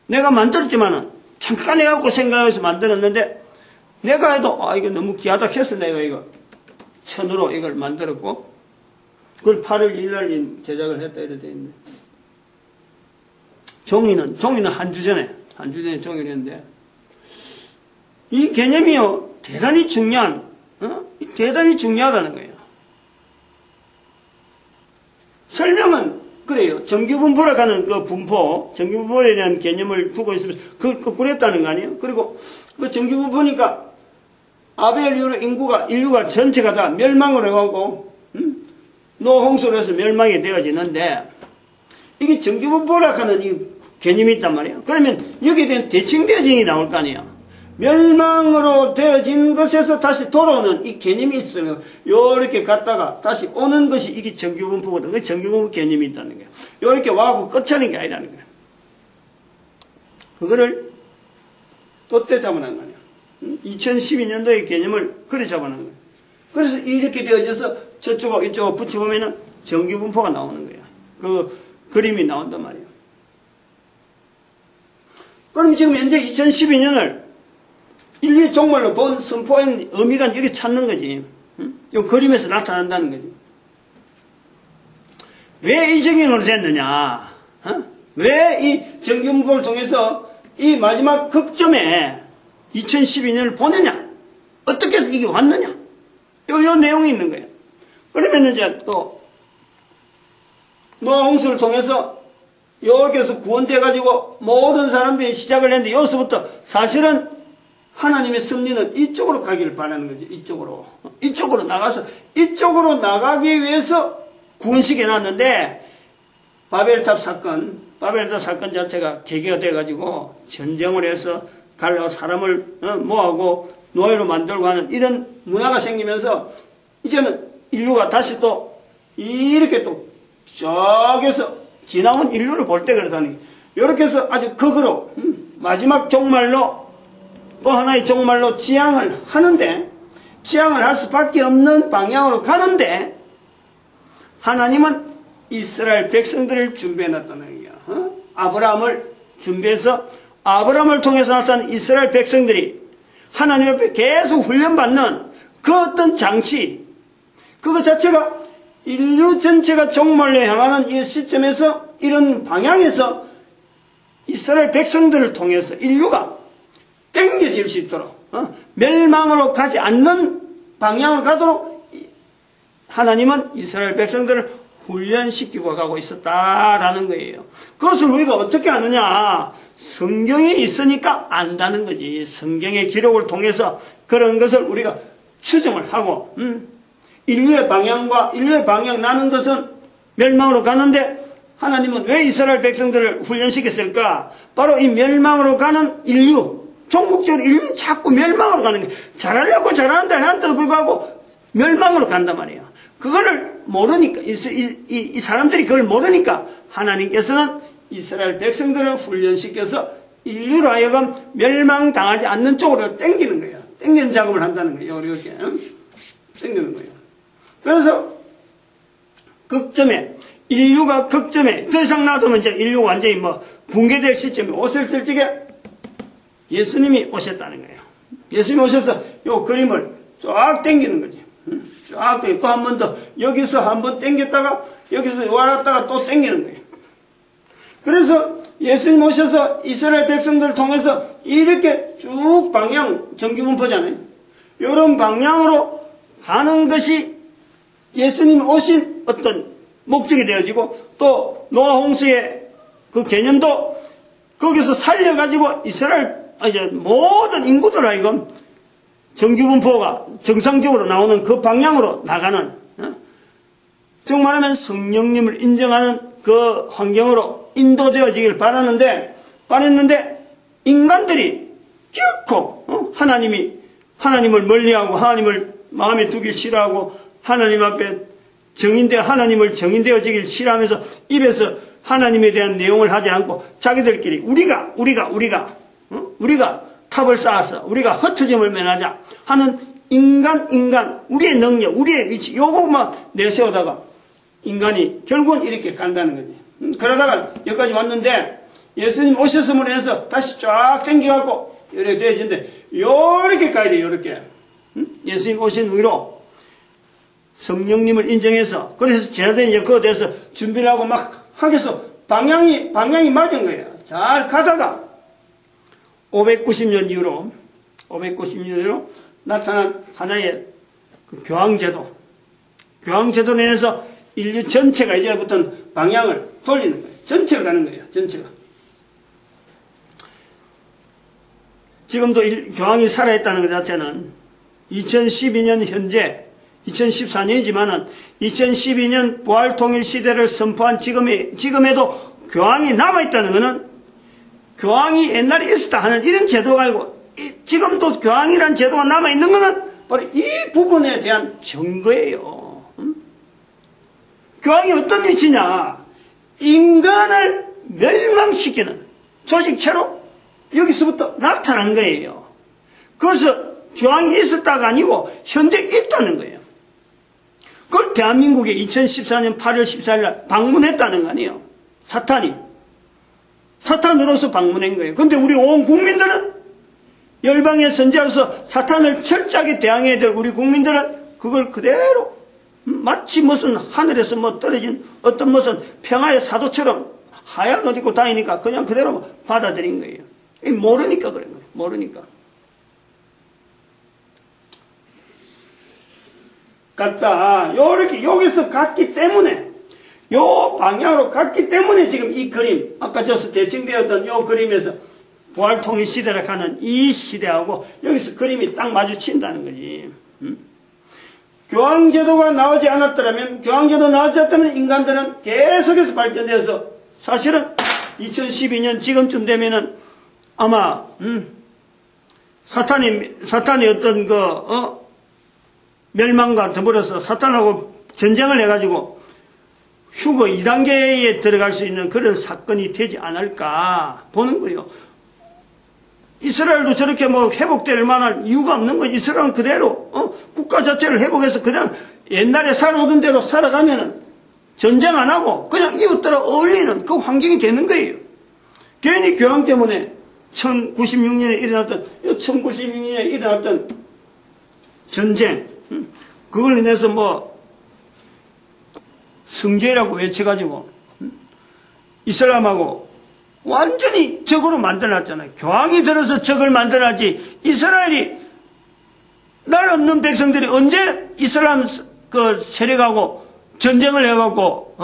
내가 만들었지만은 잠깐 해갖고 생각해서 만들었는데 내가 해도 이거 너무 귀하다 해서 내가 이거 천으로 이걸 만들었고 그걸 8월 1일 날 제작을 했다 이렇게 되어 있네. 종이는 한 주 전에 종이를 했는데 이 개념이요 대단히 대단히 중요하다는 거예요. 설명은 그래요. 정규분포라고 하는 그 분포, 정규분포에 대한 개념을 두고 있으면 거꾸로 했다는 거 아니에요? 그리고 그 정규분포니까 아벨 이후로 인류가 전체가 다 멸망을 해가고 노홍수로 해서 멸망이 되어지는데 이게 정규분포라고 하는 이 개념이 있단 말이에요. 그러면 여기에 대한 대칭대칭이 나올 거 아니에요. 멸망으로 되어진 것에서 다시 돌아오는 이 개념이 있어요. 요렇게 갔다가 다시 오는 것이 이게 정규분포거든. 그 정규분포 개념이 있다는 거예요. 요렇게 와고 끝하는 게 아니라는 거예요. 그거를 그때 잡아놓은 거 아니에요. 2012년도의 개념을 그래 잡아놓은 거예요. 그래서 이렇게 되어져서 저쪽하고 이쪽하고 붙여보면은 정규분포가 나오는 거예요. 그 그림이 나온단 말이에요. 그럼 지금 현재 2012년을 인류의 종말로 본 선포한 의미가 여기 찾는 거지. 이 그림에서 나타난다는 거지. 왜 이 적용으로 됐느냐? 왜 이 정규분포를 통해서 이 마지막 극점에 2012년을 보느냐? 어떻게 해서 이게 왔느냐? 요 내용이 있는 거예요. 그러면 이제 또 노홍수를 통해서 여기서 구원돼가지고 모든 사람들이 시작을 했는데 여기서부터 사실은 하나님의 섭리는 이쪽으로 가기를 바라는 거지. 이쪽으로 나가서 이쪽으로 나가기 위해서 구원식 해놨는데 바벨탑 사건 자체가 계기가 돼가지고 전쟁을 해서 갈라고 사람을 모아고 노예로 만들고 하는 이런 문화가 생기면서 이제는 인류가 다시 또 이렇게 또 저기서 지나온 인류를 볼 때 그렇다는 게 이렇게 해서 아주 극으로 마지막 종말로 또 하나의 종말로 지향을 하는데 지향을 할 수밖에 없는 방향으로 가는데 하나님은 이스라엘 백성들을 준비해놨다는 얘기야. 아브라함을 준비해서 아브라함을 통해서 나타난 이스라엘 백성들이 하나님 앞에 계속 훈련받는 그 어떤 장치 그것 자체가 인류 전체가 종말로 향하는 이 시점에서 이런 방향에서 이스라엘 백성들을 통해서 인류가 땡겨질 수 있도록 멸망으로 가지 않는 방향으로 가도록 하나님은 이스라엘 백성들을 훈련시키고 가고 있었다라는 거예요. 그것을 우리가 어떻게 아느냐? 성경에 있으니까 안다는 거지. 성경의 기록을 통해서 그런 것을 우리가 추정을 하고 인류의 방향 나는 것은 멸망으로 가는데 하나님은 왜 이스라엘 백성들을 훈련시켰을까? 바로 이 멸망으로 가는 인류 종국적으로 인류는 자꾸 멸망으로 가는 거예요. 잘하려고 잘하는데 한데도 불구하고 멸망으로 간단 말이에요. 그거를 모르니까 이 사람들이 그걸 모르니까 하나님께서는 이스라엘 백성들을 훈련시켜서 인류로 하여금 멸망당하지 않는 쪽으로 땡기는 거예요. 땡기는 작업을 한다는 거예요. 이렇게 땡기는 거예요. 그래서 인류가 극점에 더 이상 놔두면 이제 인류가 완전히 붕괴될 시점에 옷을 뜰 적에 예수님이 오셨다는 거예요. 예수님이 오셔서 요 그림을 쫙 당기는 거지. 쫙 당기고 또 한 번 더 여기서 한 번 당겼다가 여기서 와놨다가 또 당기는 거예요. 그래서 예수님 오셔서 이스라엘 백성들을 통해서 이렇게 쭉 방향 정규분포잖아요. 이런 방향으로 가는 것이 예수님이 오신 어떤 목적이 되어지고 또 노아 홍수의 그 개념도 거기서 살려가지고 이스라엘 이제 모든 인구들 하여금 정규분포가 정상적으로 나오는 그 방향으로 나가는, 즉 말하면 성령님을 인정하는 그 환경으로 인도되어지길 바랬는데 인간들이 결코 하나님을 멀리하고 하나님을 마음에 두기 싫어하고 하나님 앞에 하나님을 정인되어지길 싫어하면서 입에서 하나님에 대한 내용을 하지 않고 자기들끼리 우리가 탑을 쌓아서 우리가 흩어짐을 면하자 하는 인간 우리의 능력 우리의 위치 요것만 내세우다가 인간이 결국은 이렇게 간다는 거지. 그러다가 여기까지 왔는데 예수님 오셨음으로 해서 다시 쫙 당겨갖고 이렇게 되어지는데 요렇게 가야 돼. 요렇게 예수님 오신 후로 성령님을 인정해서 그래서 제자들이 이제 그거에 대해서 준비를 하고 막 하겠어. 방향이 맞은 거예요. 잘 가다가 590년 이후로 나타난 하나의 그 교황제도 내에서 인류 전체가 이제부터는 방향을 돌리는 거예요. 전체가 가는 거예요. 전체가. 지금도 교황이 살아있다는 것 자체는 2012년 현재 2014년이지만은 2012년 부활통일 시대를 선포한 지금에도 교황이 남아있다는 것은 교황이 옛날에 있었다 하는 이런 제도가 아니고 지금도 교황이라는 제도가 남아있는 것은 바로 이 부분에 대한 증거예요. 교황이 어떤 위치냐? 인간을 멸망시키는 조직체로 여기서부터 나타난 거예요. 그래서 교황이 있었다가 아니고 현재 있다는 거예요. 그걸 대한민국에 2014년 8월 14일 날 방문했다는 거 아니에요. 사탄으로서 방문한 거예요. 근데 우리 온 국민들은 열방의 선지자로서 사탄을 철저하게 대항해야 될 우리 국민들은 그걸 그대로 마치 무슨 하늘에서 떨어진 어떤 무슨 평화의 사도처럼 하얀 옷 입고 다니니까 그냥 그대로 받아들인 거예요. 모르니까 그런 거예요. 모르니까. 요렇게 여기서 갔기 때문에 요 방향으로 갔기 때문에 지금 이 그림 아까 저서 대칭되었던 요 그림에서 부활통일 시대를 가는 이 시대하고 여기서 그림이 딱 마주친다는 거지. 교황제도가 나오지 않았더라면 인간들은 계속해서 발전돼서 사실은 2012년 지금쯤 되면은 아마 사탄이 어떤 멸망과 더불어서 사탄하고 전쟁을 해가지고 휴거 2단계에 들어갈 수 있는 그런 사건이 되지 않을까 보는 거예요. 이스라엘도 저렇게 회복될 만한 이유가 없는 거지. 이스라엘은 그대로 국가 자체를 회복해서 그냥 옛날에 살아오던 대로 살아가면은 전쟁 안 하고 그냥 이웃들과 어울리는 그 환경이 되는 거예요. 괜히 교황 때문에 1096년에 일어났던 전쟁 그걸 인해서 성죄라고 외쳐가지고 이슬람하고 완전히 적으로 만들어놨잖아요. 교황이 들어서 적을 만들어놨지 이스라엘이 날 없는 백성들이 언제 이슬람 세력하고 전쟁을 해갖고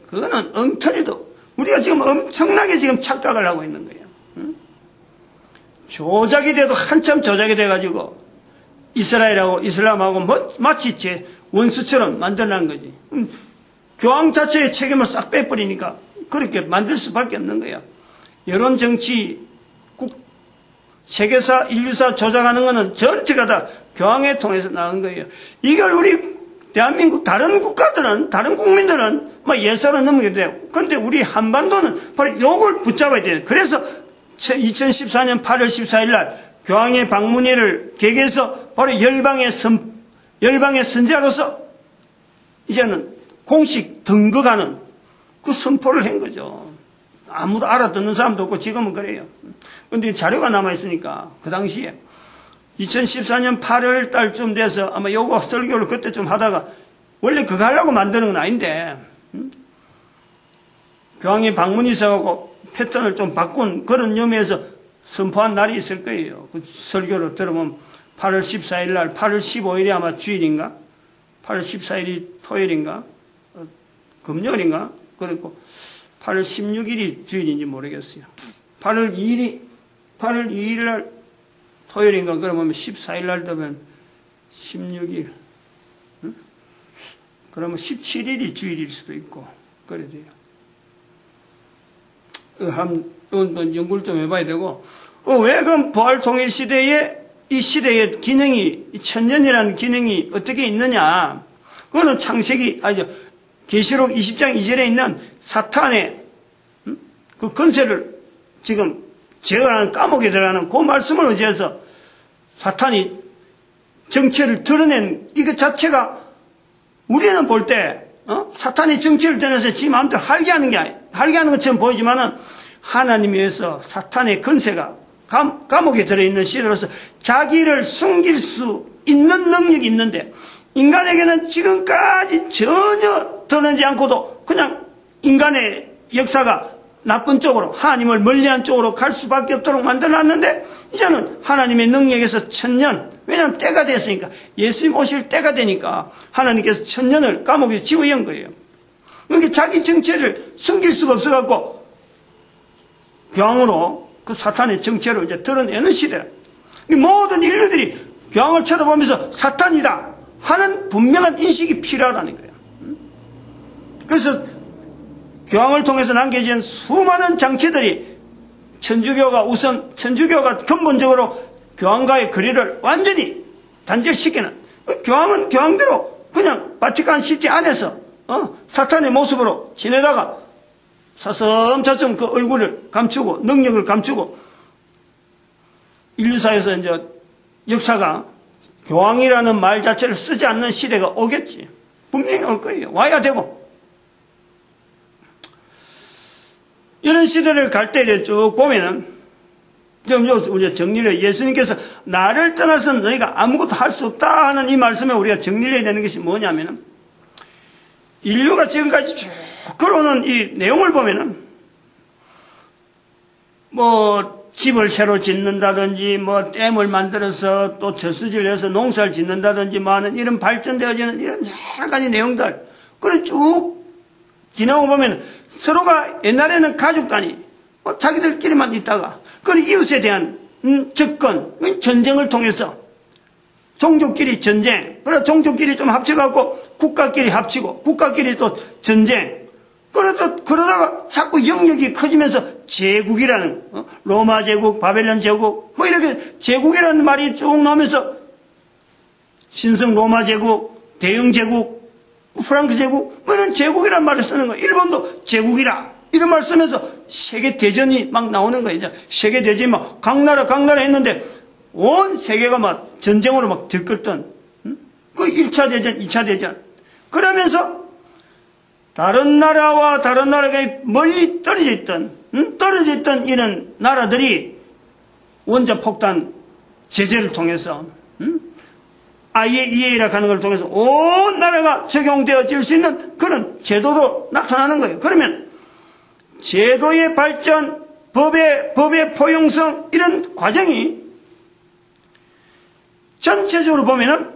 그거는 엉터리도 우리가 지금 엄청나게 지금 착각을 하고 있는 거예요. 조작이 돼도 한참 조작이 돼가지고 이스라엘하고 이슬람하고 마치 제 원수처럼 만들어낸 거지. 교황 자체의 책임을 싹 빼버리니까 그렇게 만들 수밖에 없는 거야. 여론 정치, 세계사, 인류사 조작하는 거는 전체가 다 교황에 통해서 나온 거예요. 이걸 우리 대한민국 다른 국가들은, 다른 국민들은 예사로 넘기게 돼요. 그런데 우리 한반도는 바로 이걸 붙잡아야 돼요. 그래서 2014년 8월 14일 날 교황의 방문회를 계기해서 바로 열방의 선지자로서 이제는 공식 등극하는 그 선포를 한 거죠. 아무도 알아듣는 사람도 없고 지금은 그래요. 그런데 자료가 남아있으니까 그 당시에 2014년 8월 달쯤 돼서 아마 요거 설교를 그때 좀 하다가 원래 그거 하려고 만드는 건 아닌데 교황이 방문이 있어갖고 패턴을 좀 바꾼 그런 의미에서 선포한 날이 있을 거예요. 그 설교를 들어보면 8월 14일 날 8월 15일이 아마 주일인가 8월 14일이 토요일인가 금요일인가 그랬고 8월 16일이 주일인지 모르겠어요. 8월 2일 날 토요일인가 그러면 14일 날 되면 16일. 응? 그러면 17일이 주일일 수도 있고 그래야 돼요. 한번 연구를 좀 해봐야 되고 왜 그럼 부활통일 시대에 이 시대의 기능이 천년이라는 기능이 어떻게 있느냐. 그거는 창세기 계시록 20장 2절에 있는 사탄의 그 권세를 지금 제어하는 감옥에 들어가는 그 말씀을 의지해서 사탄이 정체를 드러낸 이것 자체가 우리는 볼 때 사탄이 정체를 드러내서 지 마음대로 하게 하는 것처럼 보이지만은 하나님에 의해서 사탄의 권세가 감옥에 들어있는 시대로서 자기를 숨길 수 있는 능력이 있는데 인간에게는 지금까지 전혀 드러내지 않고도 그냥 인간의 역사가 나쁜 쪽으로 하나님을 멀리한 쪽으로 갈 수밖에 없도록 만들어놨는데 이제는 하나님의 능력에서 천년, 왜냐하면 때가 됐으니까 예수님 오실 때가 되니까 하나님께서 천년을 감옥에서 지워연 거예요. 그러니까 자기 정체를 숨길 수가 없어갖고 교황으로 그 사탄의 정체를 이제 드러내는 시대라. 모든 인류들이 교황을 쳐다보면서 사탄이다 하는 분명한 인식이 필요하다는 거예요. 그래서 교황을 통해서 남겨진 수많은 장치들이 천주교가 근본적으로 교황과의 거리를 완전히 단절시키는, 교황은 교황대로 그냥 바티칸 시티 안에서 사탄의 모습으로 지내다가 사섬차츰 그 얼굴을 감추고 능력을 감추고 인류사에서 이제 역사가 교황이라는 말 자체를 쓰지 않는 시대가 오겠지. 분명히 올 거예요. 와야 되고. 이런 시대를 갈 때 쭉 보면은, 좀 우리가 정리를, 예수님께서 나를 떠나서는 너희가 아무것도 할 수 없다 하는 이 말씀에 우리가 정리를 해야 되는 것이 뭐냐면은, 인류가 지금까지 쭉 걸어오는 이 내용을 보면은, 집을 새로 짓는다든지, 댐을 만들어서 또 저수지를 해서 농사를 짓는다든지, 많은 이런 발전되어지는 이런 여러 가지 내용들, 그걸 쭉 지나고 보면 서로가 옛날에는 가족 단위, 자기들끼리만 있다가, 그리고 이웃에 대한 접근, 전쟁을 통해서 종족끼리 전쟁, 그래 종족끼리 좀 합쳐갖고 국가끼리 합치고 국가끼리 또 전쟁, 그러다가 자꾸 영역이 커지면서 제국이라는, 로마 제국, 바벨론 제국, 이렇게 제국이라는 말이 쭉 나오면서 신성 로마 제국, 대영 제국, 프랑스 제국, 이런 제국이라는 말을 쓰는 거예요. 일본도 제국이라 이런 말 쓰면서 세계 대전이 막 나오는 거예요. 이제 세계 대전이 막 각 나라 했는데 온 세계가 막 전쟁으로 막 들끓던 그 1차 대전, 2차 대전. 그러면서 다른 나라와 다른 나라가 멀리 떨어져 있던 이런 나라들이 원자 폭탄 제재를 통해서 IAEA라 하는 걸 통해서 온 나라가 적용되어질 수 있는 그런 제도도 나타나는 거예요. 그러면 제도의 발전, 법의 포용성, 이런 과정이 전체적으로 보면은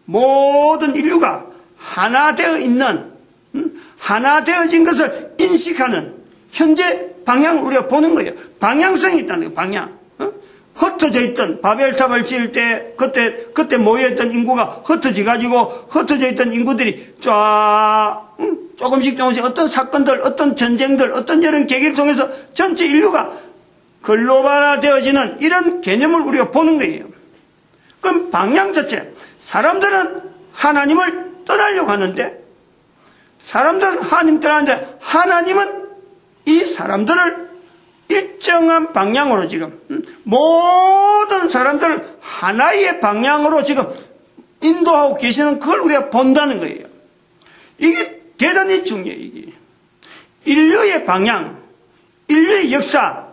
모든 인류가 하나 되어 있는, 하나 되어진 것을 인식하는 현재 방향을 우리가 보는 거예요. 방향성이 있다는 거예요. 방향. 흩어져 있던, 바벨탑을 지을 때 그때 모여있던 인구가 흩어져 있던 인구들이 조금씩 어떤 사건들, 어떤 전쟁들, 어떤 이런 계기를 통해서 전체 인류가 글로벌화 되어지는 이런 개념을 우리가 보는 거예요. 그럼 방향 자체, 사람들은 하나님을 떠나려고 하는데, 하나님은 이 사람들을 일정한 방향으로 지금 모든 사람들 하나의 방향으로 지금 인도하고 계시는 그걸 우리가 본다는 거예요. 이게 대단히 중요해요. 이게 인류의 방향, 인류의 역사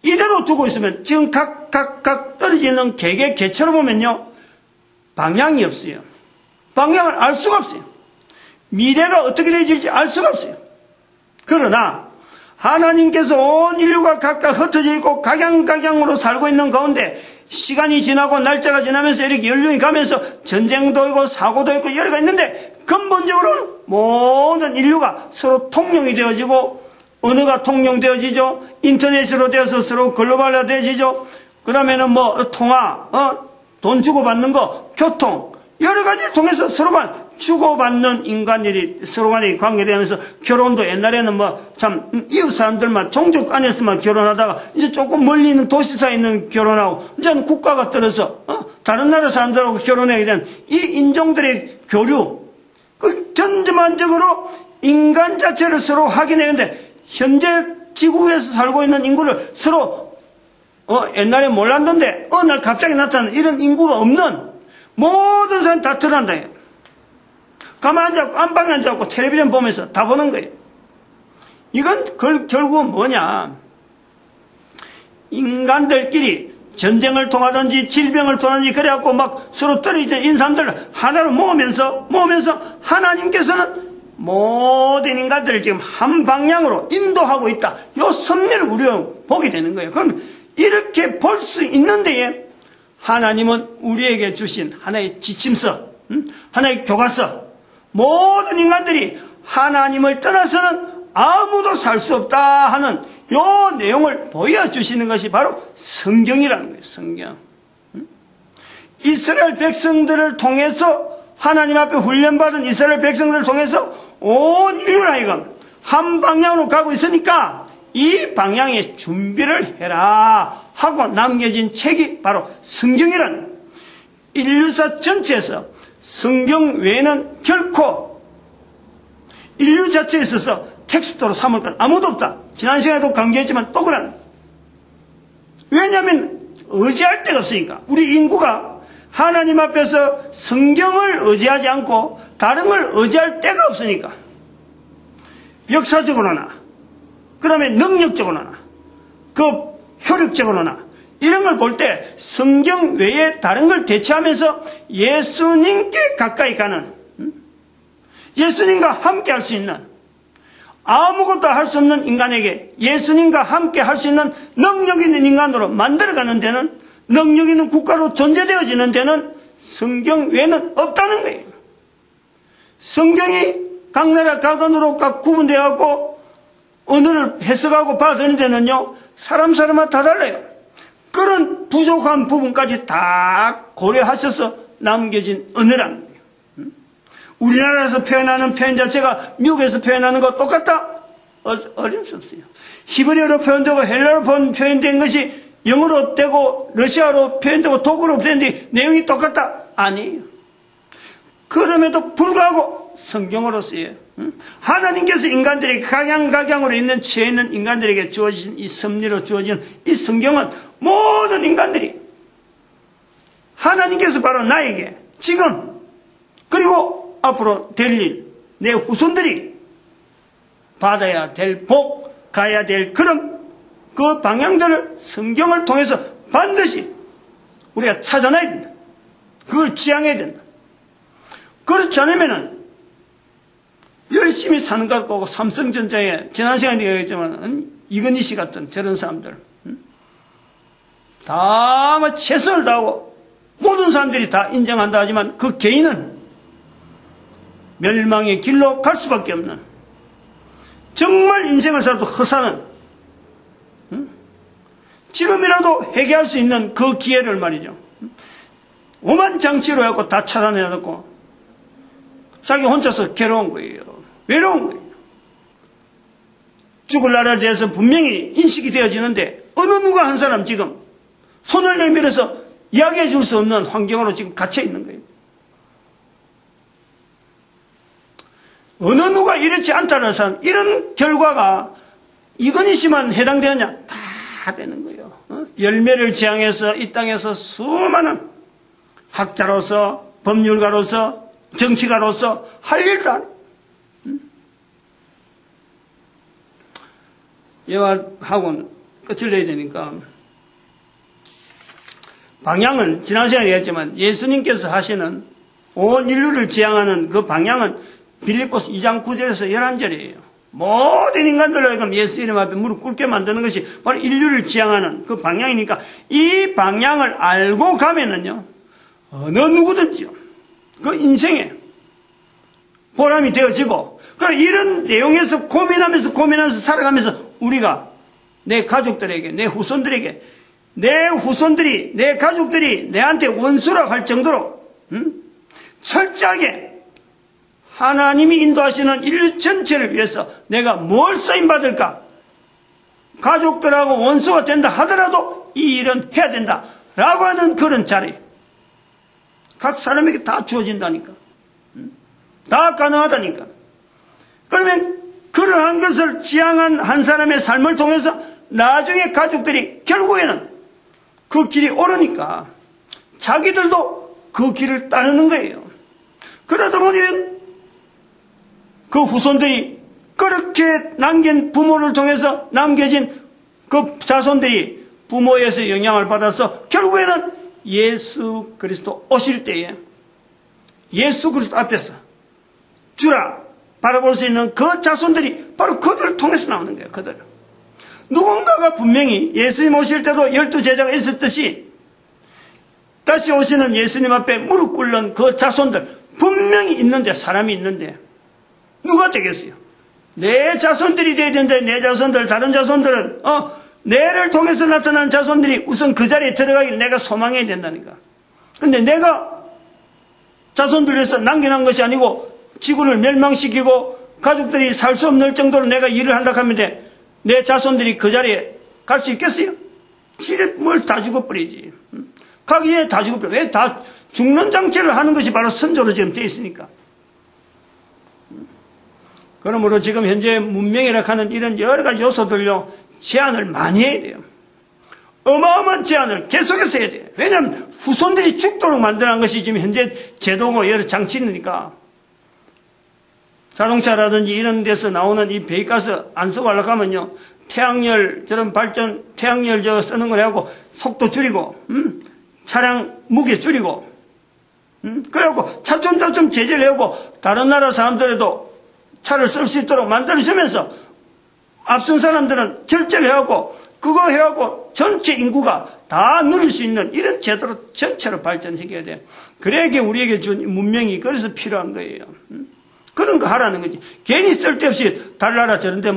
이대로 두고 있으면 지금 각 떨어지는 개체로 보면요, 방향이 없어요. 방향을 알 수가 없어요. 미래가 어떻게 되어질지 알 수가 없어요. 그러나 하나님께서 온 인류가 각각 흩어져 있고 각양으로 살고 있는 가운데 시간이 지나고 날짜가 지나면서 이렇게 연륜이 가면서 전쟁도 있고 사고도 있고 여러 가지 있는데 근본적으로는 모든 인류가 서로 통용이 되어지고 언어가 통용되어지죠. 인터넷으로 되어서 서로 글로벌화 되어지죠. 그 다음에는 뭐 통화, 돈 주고받는 거, 교통, 여러 가지를 통해서 서로가 주고받는 인간들이 서로 간에 관계되면서 결혼도 옛날에는 뭐 참 이웃 사람들만 종족 안에서만 결혼하다가 이제 조금 멀리 있는 도시사에 있는 결혼하고 이제는 국가가 떨어서 다른 나라 사람들하고 결혼하게 된 이 인종들의 교류, 그 전반적으로 인간 자체를 서로 확인했는데 현재 지구에서 살고 있는 인구를 서로 옛날에 몰랐는데 어느 날 갑자기 나타나는 이런 인구가 없는 모든 사람이 다 드러난다. 가만히 앉아있고 안방에 앉아있고 텔레비전 보면서 다 보는 거예요. 이건 결국은 뭐냐, 인간들끼리 전쟁을 통하든지 질병을 통하든지 그래갖고 막 서로 떨어지는 인사람들을 하나로 모으면서 하나님께서는 모든 인간들을 지금 한 방향으로 인도하고 있다. 이 섭리를 우리가 보게 되는 거예요. 그럼 이렇게 볼 수 있는 데에 하나님은 우리에게 주신 하나의 지침서, 하나의 교과서, 모든 인간들이 하나님을 떠나서는 아무도 살 수 없다 하는 이 내용을 보여주시는 것이 바로 성경이라는 거예요. 성경. 이스라엘 백성들을 통해서, 하나님 앞에 훈련받은 이스라엘 백성들을 통해서 온 인류를 하여금 한 방향으로 가고 있으니까 이 방향에 준비를 해라 하고 남겨진 책이 바로 성경이라는, 인류사 전체에서 성경 외에는 결코 인류 자체에 있어서 텍스트로 삼을 건 아무도 없다. 지난 시간에도 강조했지만 또 그런. 왜냐하면 의지할 데가 없으니까. 우리 인구가 하나님 앞에서 성경을 의지하지 않고 다른 걸 의지할 데가 없으니까. 역사적으로나, 그 다음에 능력적으로나, 그 효력적으로나 이런 걸 볼 때 성경 외에 다른 걸 대체하면서 예수님께 가까이 가는, 예수님과 함께 할 수 있는, 아무것도 할 수 없는 인간에게 예수님과 함께 할 수 있는 능력 있는 인간으로 만들어가는 데는, 능력 있는 국가로 존재되어지는 데는 성경 외에는 없다는 거예요. 성경이 각 나라 각 언어로 각 구분되어갖고 언어를 해석하고 받아들이는 데는요, 사람마다 다 달라요. 그런 부족한 부분까지 다 고려하셔서 남겨진 언어라는 거예요. 우리나라에서 표현하는 표현 자체가 미국에서 표현하는 거 똑같다? 어림없이 없어요. 히브리어로 표현되고 헬라어로 표현된 것이 영어로 되고 러시아어로 표현되고 독어로 표현된 내용이 똑같다? 아니에요. 그럼에도 불구하고 성경으로 쓰여요. 하나님께서 인간들에게 각양각양으로 있는 처해 있는 인간들에게 주어진 이 섭리로 주어진 이 성경은 모든 인간들이 하나님께서 바로 나에게 지금 그리고 앞으로 될 일, 내 후손들이 받아야 될 복, 가야 될 그런 그 방향들을 성경을 통해서 반드시 우리가 찾아내야 된다. 그걸 지향해야 된다. 그렇지 않으면은 열심히 사는 것 같고, 삼성전자에 지난 시간에 얘기했지만 이건희 씨 같은 저런 사람들 다 최선을 다하고 모든 사람들이 다 인정한다 하지만 그 개인은 멸망의 길로 갈 수밖에 없는, 정말 인생을 살아도 허사는, 지금이라도 회개할 수 있는 그 기회를 말이죠, 오만 장치로 해갖고 다 차단해놓고 자기 혼자서 괴로운 거예요. 외로운 거예요. 죽을 날에 대해서 분명히 인식이 되어지는데 어느 누가 한 사람 지금 손을 내밀어서 이야기해 줄 수 없는 환경으로 지금 갇혀 있는 거예요. 어느 누가 이렇지 않다는 사람, 이런 결과가 이건희 씨만 해당되느냐? 다 되는 거예요. 열매를 지향해서 이 땅에서 수많은 학자로서, 법률가로서, 정치가로서 할 일도 안 해요. 예화하고는 끝을 내야 되니까, 방향은 지난 시간에 얘기했지만 예수님께서 하시는 온 인류를 지향하는 그 방향은 빌립보서 2장 9절에서 11절이에요. 모든 인간들로 하여금 예수 이름 앞에 무릎 꿇게 만드는 것이 바로 인류를 지향하는 그 방향이니까, 이 방향을 알고 가면은요, 어느 누구든지요, 그 인생에 보람이 되어지고, 이런 내용에서 고민하면서 살아가면서 우리가 내 가족들에게, 내 후손들에게 내 후손들이, 내 가족들이 내한테 원수라고 할 정도로 철저하게 하나님이 인도하시는 인류 전체를 위해서 내가 뭘 쓰임받을까? 가족들하고 원수가 된다 하더라도 이 일은 해야 된다 라고 하는 그런 자리, 각 사람에게 다 주어진다니까. 다 가능하다니까. 그러면 그러한 것을 지향한 한 사람의 삶을 통해서 나중에 가족들이 결국에는 그 길이 오르니까 자기들도 그 길을 따르는 거예요. 그러다 보면 그 후손들이 그렇게 남긴 부모를 통해서 남겨진 그 자손들이 부모에서 영향을 받아서 결국에는 예수 그리스도 오실 때에 예수 그리스도 앞에서 주라 바라볼 수 있는 그 자손들이 바로 그들을 통해서 나오는 거예요. 그들. 누군가가 분명히 예수님 오실 때도 12제자가 있었듯이 다시 오시는 예수님 앞에 무릎 꿇는 그 자손들 분명히 있는데, 사람이 있는데 누가 되겠어요? 내 자손들이 돼야 되는데 내 자손들, 다른 자손들은 내를 통해서 나타난 자손들이 우선 그 자리에 들어가길 내가 소망해야 된다니까. 근데 내가 자손들을 위해서 남겨놓은 것이 아니고 지구를 멸망시키고 가족들이 살 수 없는 정도로 내가 일을 한다고 하면 돼. 내 자손들이 그 자리에 갈 수 있겠어요? 지뢰 뭘 다 죽어버리지. 가기에 다 죽어버려. 왜 다 죽는 장치를 하는 것이 바로 선조로 지금 되어 있으니까. 그러므로 지금 현재 문명이라 하는 이런 여러 가지 요소들로 제한을 많이 해야 돼요. 어마어마한 제한을 계속해서 해야 돼요. 왜냐하면 후손들이 죽도록 만들어낸 것이 지금 현재 제도고 여러 장치니까. 자동차라든지 이런 데서 나오는 이 배기가스 안 쓰고 하려고 하면요, 태양열 저런 발전, 태양열 저거 쓰는 걸 해갖고 속도 줄이고, 차량 무게 줄이고, 그래갖고 차츰차츰 제재를 해갖고 다른 나라 사람들에도 차를 쓸 수 있도록 만들어주면서 앞선 사람들은 절제를 해갖고 그거 해갖고 전체 인구가 다 누릴 수 있는 이런 제도로 전체로 발전시켜야 돼. 그래야 우리에게 준 문명이 그래서 필요한 거예요. 그런 거 하라는 거지. 괜히 쓸데없이 달나라 저런데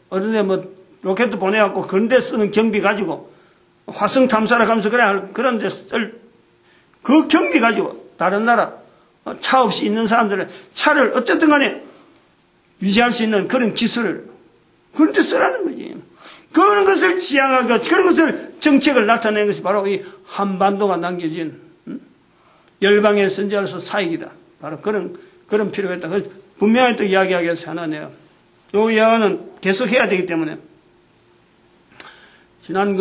어른데 로켓 보내갖고 그런데 쓰는 경비 가지고 화성 탐사를 가면서 그런데 쓸 그 경비 가지고 다른 나라 차 없이 있는 사람들은 차를 어쨌든 간에 유지할 수 있는 그런 기술을 그런데 쓰라는 거지. 그런 것을 지향하고 그런 것을 정책을 나타내는 것이 바로 이 한반도가 남겨진 열방의 선지자로서 사역이다. 바로 그런 필요가 있다. 그래서 분명히 또 이야기하기 위해서 하나 내요. 이 이야기는 계속 해야 되기 때문에 지난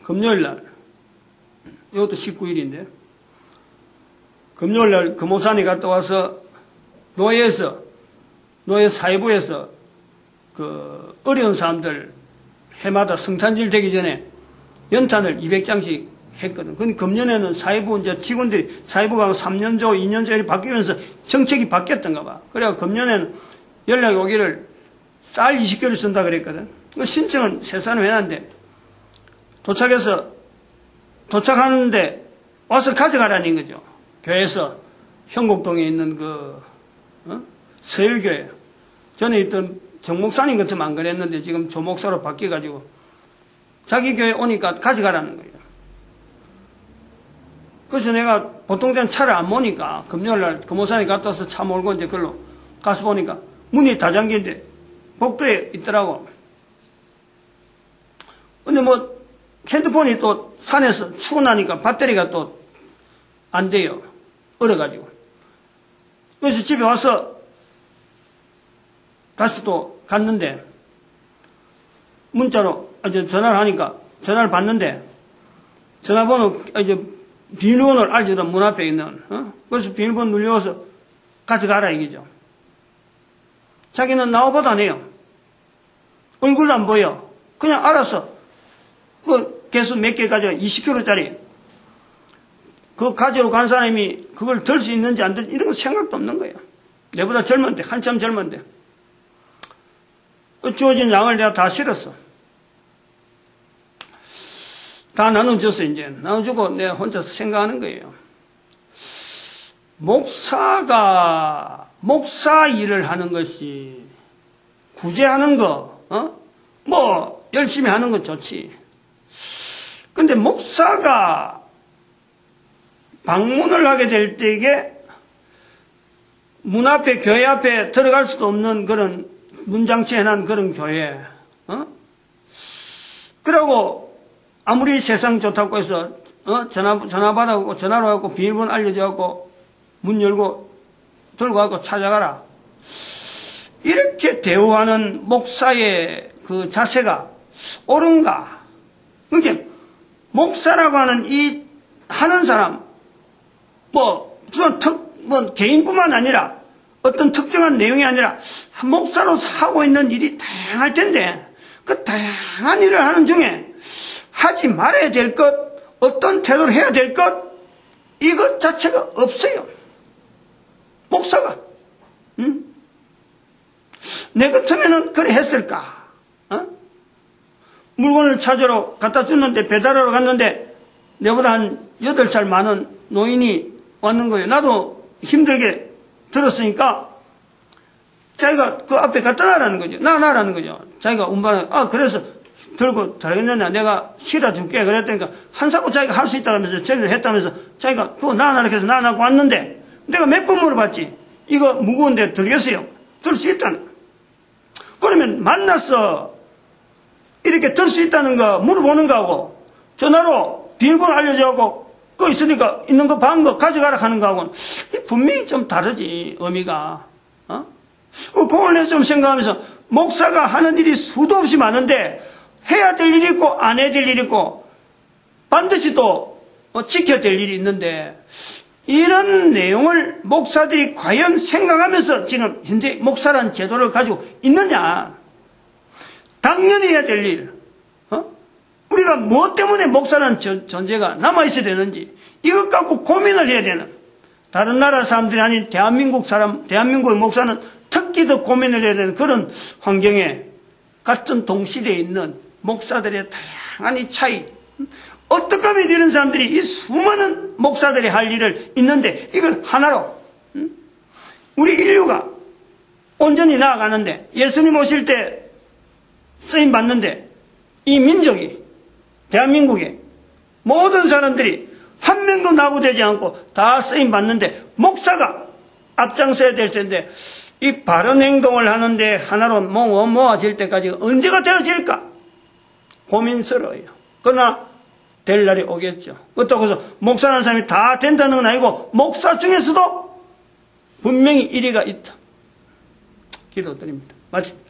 금요일 날, 이것도 19일인데 금요일 날 금오산에 갔다 와서 노예 사회부에서 그 어려운 사람들 해마다 성탄절 되기 전에 연탄을 200장씩 했거든. 근데 금년에는 사회부 이제 직원들이 사회부가 3년조, 2년조 이렇게 바뀌면서 정책이 바뀌었던가 봐. 그래서 금년에는 연락이 오기를 쌀 20개를 준다 그랬거든. 그 신청은 세 사람 해놨는데 도착하는데 와서 가져가라는 거죠. 교회에서 형곡동에 있는 서일교회. 전에 있던 정목사님 같으면 안 그랬는데 지금 조목사로 바뀌어가지고 자기 교회 오니까 가져가라는 거예요. 그래서 내가 보통 때는 차를 안 모니까 금요일날 금오산에 갔다 와서 차 몰고 이제 그걸로 가서 보니까 문이 다 잠긴데 복도에 있더라고. 근데 핸드폰이 또 산에서 추고 나니까 배터리가 또 안 돼요. 얼어가지고. 그래서 집에 와서 다시 또 갔는데 문자로 전화를 하니까 전화를 받는데 전화번호 비밀번호를 알지도 문 앞에 있는 그래서 비밀번호 눌려서 가져가라 이거죠. 자기는 나와봐도 안 해요. 얼굴도 안 보여. 그냥 알아서 그 개수 몇 개 가져가 20kg짜리 그 가지러 간 사람이 그걸 들 수 있는지 안 들 이런 거 생각도 없는 거예요. 내보다 젊은데 한참 젊은데 주어진 양을 내가 다 실었어. 다 나눠줬어. 이제 나눠주고 내가 혼자서 생각하는 거예요. 목사 일을 하는 것이 구제하는 거 열심히 하는 건 좋지. 근데 목사가 방문을 하게 될 때에 문 앞에, 교회 앞에 들어갈 수도 없는 그런 문장치 해놓은 그런 교회, 그러고 아무리 세상 좋다고 해서, 전화 받아갖고, 전화로 갖고, 비밀번호 알려줘갖고, 문 열고, 들고 가고 찾아가라. 이렇게 대우하는 목사의 그 자세가 옳은가? 그러니까, 목사라고 하는 하는 사람, 개인뿐만 아니라, 어떤 특정한 내용이 아니라, 목사로서 하고 있는 일이 다양할 텐데, 그 다양한 일을 하는 중에, 하지 말아야 될 것, 어떤 태도를 해야 될 것, 이것 자체가 없어요. 목사가. 내 같으면은 그래 했을까? 물건을 찾으러 갖다 줬는데, 배달하러 갔는데, 내보다 한 8살 많은 노인이 왔는 거예요. 나도 힘들게 들었으니까, 자기가 그 앞에 갖다 놔라는 거죠. 나라는 거죠. 자기가 운반을, 그래서 들고 들어갔느냐, 내가 실어줄게. 그랬다니까, 한 사고 자기가 할 수 있다면서, 제대로 했다면서, 자기가 그거 나라고 해서 나라고 왔는데, 내가 몇 번 물어봤지. 이거 무거운데 들겠어요? 들 수 있다는. 그러면 만나서 이렇게 들 수 있다는 거 물어보는 거하고, 전화로 비밀번호 알려줘갖고, 그거 있으니까 있는 거 반 거 가져가라 하는 거하고는 분명히 좀 다르지, 의미가. 그걸 내가 좀 생각하면서, 목사가 하는 일이 수도 없이 많은데, 해야 될 일이 있고, 안 해야 될 일이 있고, 반드시 또 지켜야 될 일이 있는데, 이런 내용을 목사들이 과연 생각하면서 지금 현재 목사라는 제도를 가지고 있느냐? 당연히 해야 될 일. 우리가 무엇 때문에 목사라는 존재가 남아있어야 되는지, 이것 갖고 고민을 해야 되는, 다른 나라 사람들이 아닌 대한민국의 목사는 특히 더 고민을 해야 되는 그런 환경에 같은 동시대에 있는 목사들의 다양한 이 차이. 어떻게 하면 이런 사람들이 이 수많은 목사들이 할 일을 있는데 이걸 하나로, 우리 인류가 온전히 나아가는데, 예수님 오실 때 쓰임 받는데, 이 민족이, 대한민국의 모든 사람들이 한 명도 낙오되지 않고 다 쓰임 받는데, 목사가 앞장서야 될 텐데, 이 바른 행동을 하는데 하나로 모아질 때까지 언제가 되어질까? 고민스러워요. 그러나 될 날이 오겠죠. 그렇다고 해서 목사라는 사람이 다 된다는 건 아니고, 목사 중에서도 분명히 일리가 있다. 기도드립니다. 마칩니다.